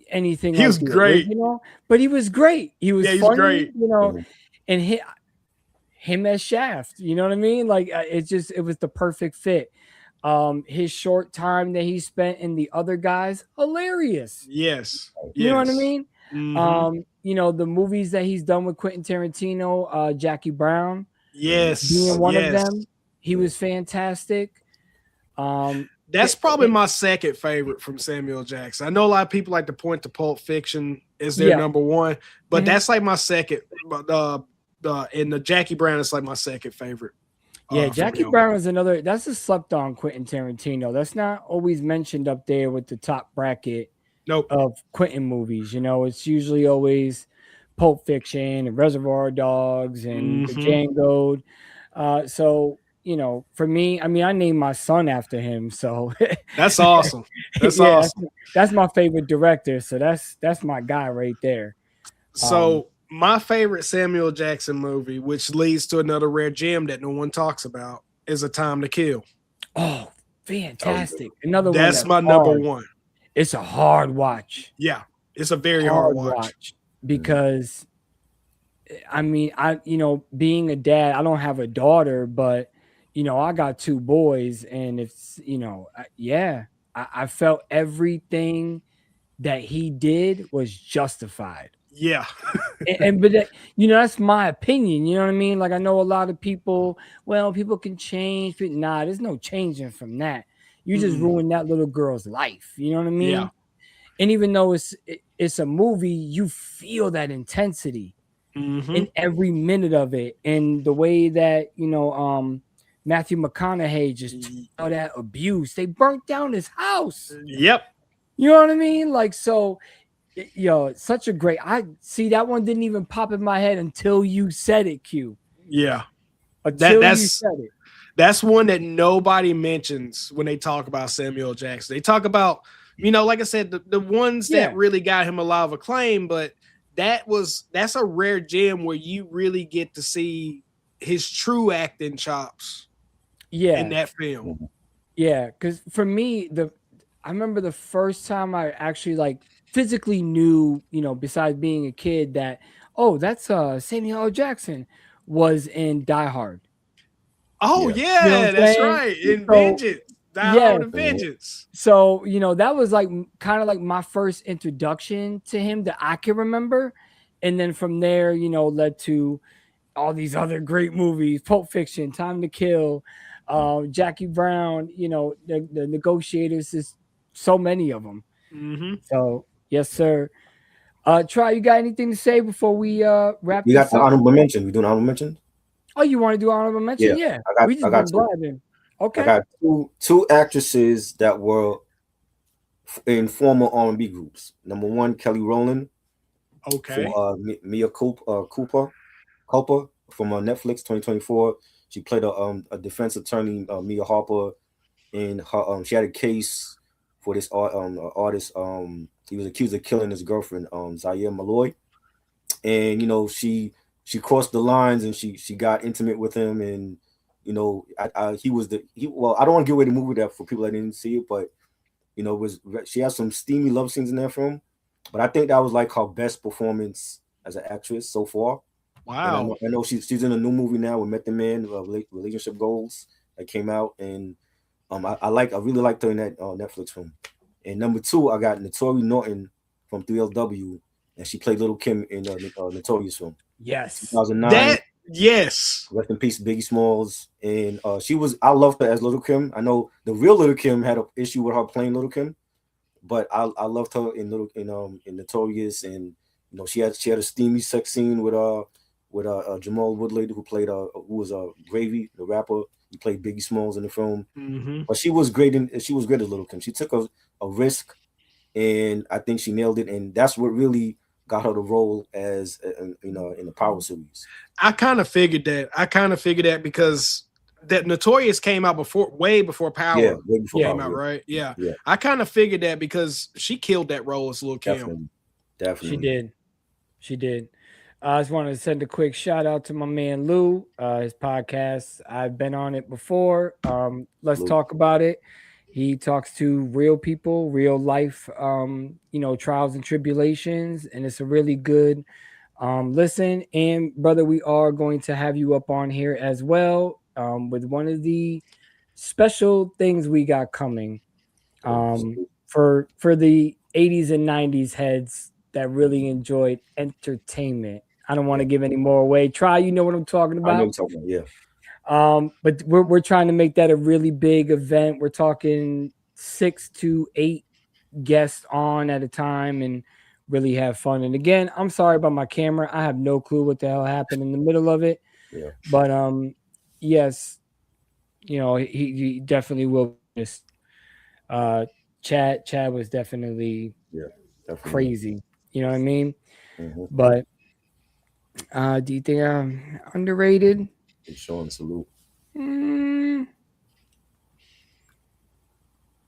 anything. He was great, but he was great. He was funny, great. And him as Shaft. You know what I mean? Like it was the perfect fit. His short time that he spent in The Other Guys, hilarious. Yes. You know what I mean? Mm-hmm. The movies that he's done with Quentin Tarantino, Jackie Brown. Yes. Being one of them. He was fantastic. That's probably my second favorite from Samuel Jackson. I know a lot of people like to point to Pulp Fiction as their number one, but that's like my second. And the Jackie Brown is like my second favorite. Yeah, Jackie Brown is that's a slept on Quentin Tarantino. That's not always mentioned up there with the top bracket Nope. of Quentin movies. You know, it's usually always Pulp Fiction and Reservoir Dogs and The Hmm. Django. So you know, for me, I mean, I named my son after him. So That's awesome. That's yeah, awesome. that's my favorite director. So that's my guy right there. Um, So my favorite Samuel Jackson movie, which leads to another rare gem that no one talks about, is A Time to Kill. oh, Oh, yeah. fantastic! Another one That's that's my number hard. one. It's a hard watch. Yeah, it's a very hard Hard watch. watch because I mean, you know, being a dad, I don't have a daughter, but you know, I got two boys, and it's you know, yeah, I felt everything that he did was justified. Yeah. But you know, that's my opinion. You know what I mean? Like I know a lot of people. Well, people can change. But nah, there's no changing from that. You just Mm, ruined that little girl's life. You know what I yeah. mean? And even though it's a movie, you feel that intensity Hmm. in every minute of it, and the way that you know Matthew McConaughey just took all that abuse. They burnt down his house. Yep. You know what I mean? Like so, yo, it's such a great. I see that one didn't even pop in my head until you said it, Q. Yeah. That Until you that's said it. that's one that nobody mentions when they talk about Samuel Jackson. They talk about, like I said, the ones that Yeah, really got him a lot of acclaim, but that's a rare gem where you really get to see his true acting chops in yeah, that film. yeah. Because for me, I remember the first time I actually like physically knew, you know, besides being a kid, that oh, that's Samuel L. Jackson was in Die Hard. Oh Yeah. You know yeah, what I'm that's saying? right. In So Vengeance. Die yeah, Hard and Vengeance. so you know that was like kind of like my first introduction to him that I can remember, and then from there, you know, led to all these other great movies: Pulp Fiction, Time to Kill, Jackie Brown. You know, the Negotiators. Is so many of them. Hmm. So yes, sir. Try. You got anything to say before we wrap We got this the up? honorable mention. We doing honorable mention? Oh, you want to do honorable mention? Yeah. Yeah, I got we I just got been two. blabbing. I Okay. got two actresses that were in former R&B groups. Number one, Kelly Rowland Okay. for Mia Culpa from Netflix 2024. She played a defense attorney, Mia Harper, in her she had a case for this artist. He was accused of killing his girlfriend, Zaire Malloy, and she crossed the lines and she got intimate with him, and he was well, I don't want to give away the movie that for people that didn't see it, but was she has some steamy love scenes in that film, but I think that was like her best performance as an actress so far. And Wow. I know she's in a new movie now with Method Man, Relationship Goals, that came out, and I really liked her in that Netflix film. And number two, I got Notori Norton from 3LW, and she played Little Kim in Notorious film, Yes. 2009. That yes. Rest in peace, Biggie Smalls. And I loved her as Little Kim. I know the real Little Kim had an issue with her playing Little Kim, but I loved her in Notorious, and she had a steamy sex scene with Jamal Woodley, who was Gravy, the rapper. He played Biggie Smalls in the film, Hmm. but she was great as Little Kim. She took a risk, and I think she nailed it, and that's what really got her the role as in the Power series. I kind of figured that. Because that Notorious came out way before Yeah, Power way before Yeah. came Power. out, Yeah, right? Yeah. yeah, I kind of figured that because she killed that role as Lil' Kim. definitely, She definitely. did. She did. I just wanted to send a quick shout out to my man Lou, his podcast. I've been on it before. Let's Salute. talk about it. He talks to real people, real life, you know, trials and tribulations, and it's a really good listen. And brother, we are going to have you up on here as well with one of the special things we got coming Salute. for the 80s and 90s heads that really enjoyed entertainment. I don't want to Yeah, give any more away. Try, you know what I'm talking I know about. you're talking about. Yeah, But we're trying to make that a really big event. We're talking 6 to 8 guests on at a time and really have fun. And again, I'm sorry about my camera. I have no clue what the hell happened in the middle of it. yeah. But yes, you know, he definitely will miss. Uh Chad was definitely Yeah, definitely. crazy. You know what I mean? Mm-hmm. But do you think I'm underrated? Showing salute. Mm,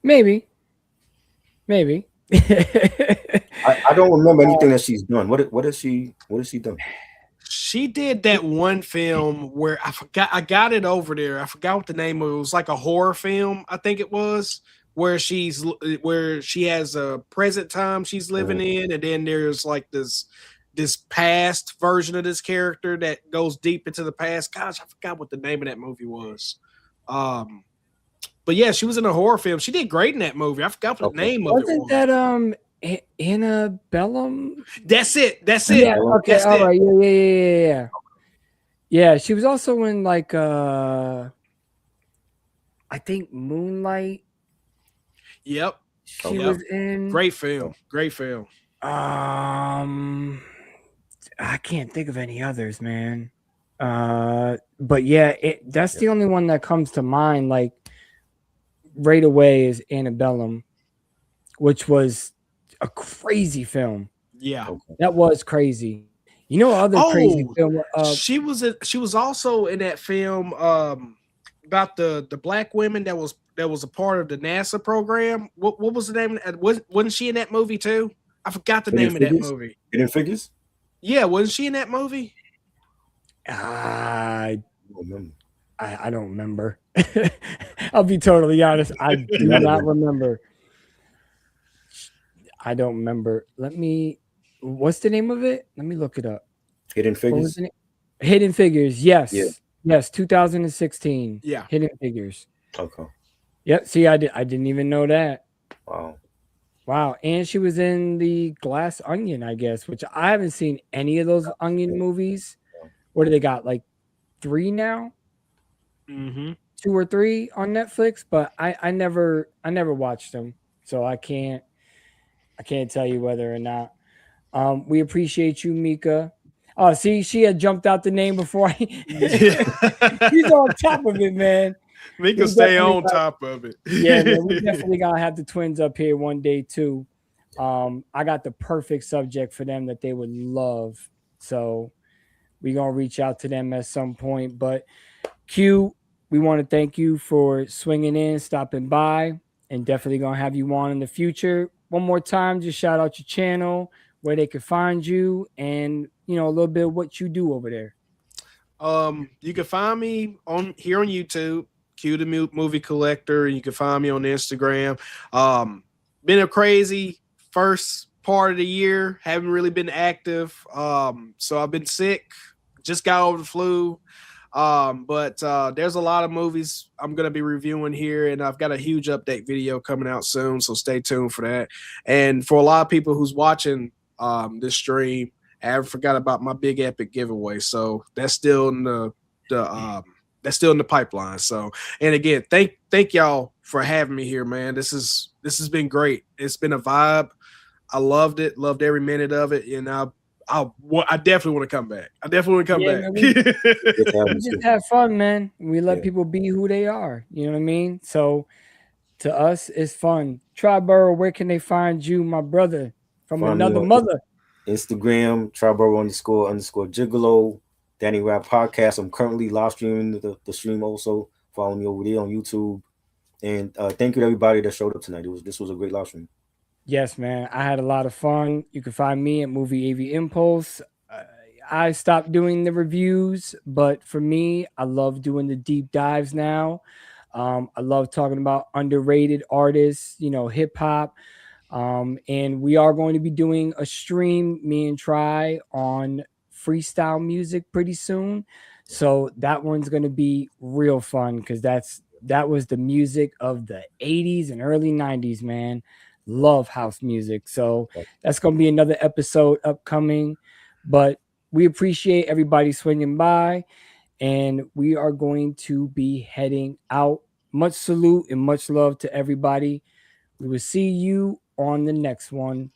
maybe. Maybe. I don't remember anything that she's done. What has she done? She did that one film where I forgot. I got it over there. I forgot what the name of it. It was like a horror film, I think it was, where she has a present time she's living in, and then there's like this past version of this character that goes deep into the past. Gosh, I forgot what the name of that movie was. But yeah, she was in a horror film. She did great in that movie. I forgot what the name of it Wasn't was. that Annabellum? That's it. That's it. Yeah. Okay. That's All it. right. Yeah. Yeah. She was also in like I think Moonlight. Yep. She was in. Great film. Great film. I can't think of any others, man. But yeah, that's the only one that comes to mind. Like right away is Annabellum, which was a crazy film. Yeah. That was crazy. You know, other crazy film. She was also in that film about the black women that was a part of the NASA program. What was the name? Wasn't she in that movie too? I forgot the name of that movie. Hidden Figures? Yeah, wasn't she in that movie? I don't remember. I'll be totally honest. I do not remember. I don't remember. What's the name of it? Let me look it up. Hidden Figures? Hidden Figures. Yes. Yeah. Yes. 2016. Yeah. Hidden Figures. Okay. Yep. See, I didn't even know that. Wow. And she was in the Glass Onion, I guess, which I haven't seen any of those Onion movies. What do they got? Like 3 now? Mm-hmm. 2 or 3 on Netflix, but I never watched them, so I can't tell you whether or not. We appreciate you, Mika. Oh, see, she had jumped out the name before He's on top of it, man. Mika stay on top of it. Yeah, man, we definitely gotta have the twins up here one day too. I got the perfect subject for them that they would love. So we're gonna reach out to them at some point. But Q, we want to thank you for swinging in, stopping by, and definitely gonna have you on in the future. One more time, just shout out your channel, where they can find you, and a little bit of what you do over there. You can find me here on YouTube, Q the Movie Collector. You can find me on Instagram. Been a crazy first part of the year. Haven't really been active. So I've been sick. Just got over the flu. But there's a lot of movies I'm going to be reviewing here, and I've got a huge update video coming out soon, so stay tuned for that. And for a lot of people who's watching this stream, I haven't forgot about my big epic giveaway, so that's still in the pipeline. So, and again, thank y'all for having me here, man. This has been great. It's been a vibe. I loved it, loved every minute of it, and I definitely want to come back. I definitely want to come back. Man, we just have fun, man. We let people be who they are. You know what I mean? So to us, it's fun. Triborough, where can they find you, my brother, from another mother? Instagram, Triborough__Gigolo, Danny Rap Podcast. I'm currently live streaming the stream also. Follow me over there on YouTube. And thank you to everybody that showed up tonight. This was a great live stream. Yes, man. I had a lot of fun. You can find me at Movie AV Impulse. I stopped doing the reviews, but for me, I love doing the deep dives now. I love talking about underrated artists, hip hop. And we are going to be doing a stream, me and Try, on freestyle music pretty soon. So that one's going to be real fun because that was the music of the 80s and early 90s, man. Love house music. So that's going to be another episode upcoming. But we appreciate everybody swinging by, and we are going to be heading out. Much salute and much love to everybody. We will see you on the next one.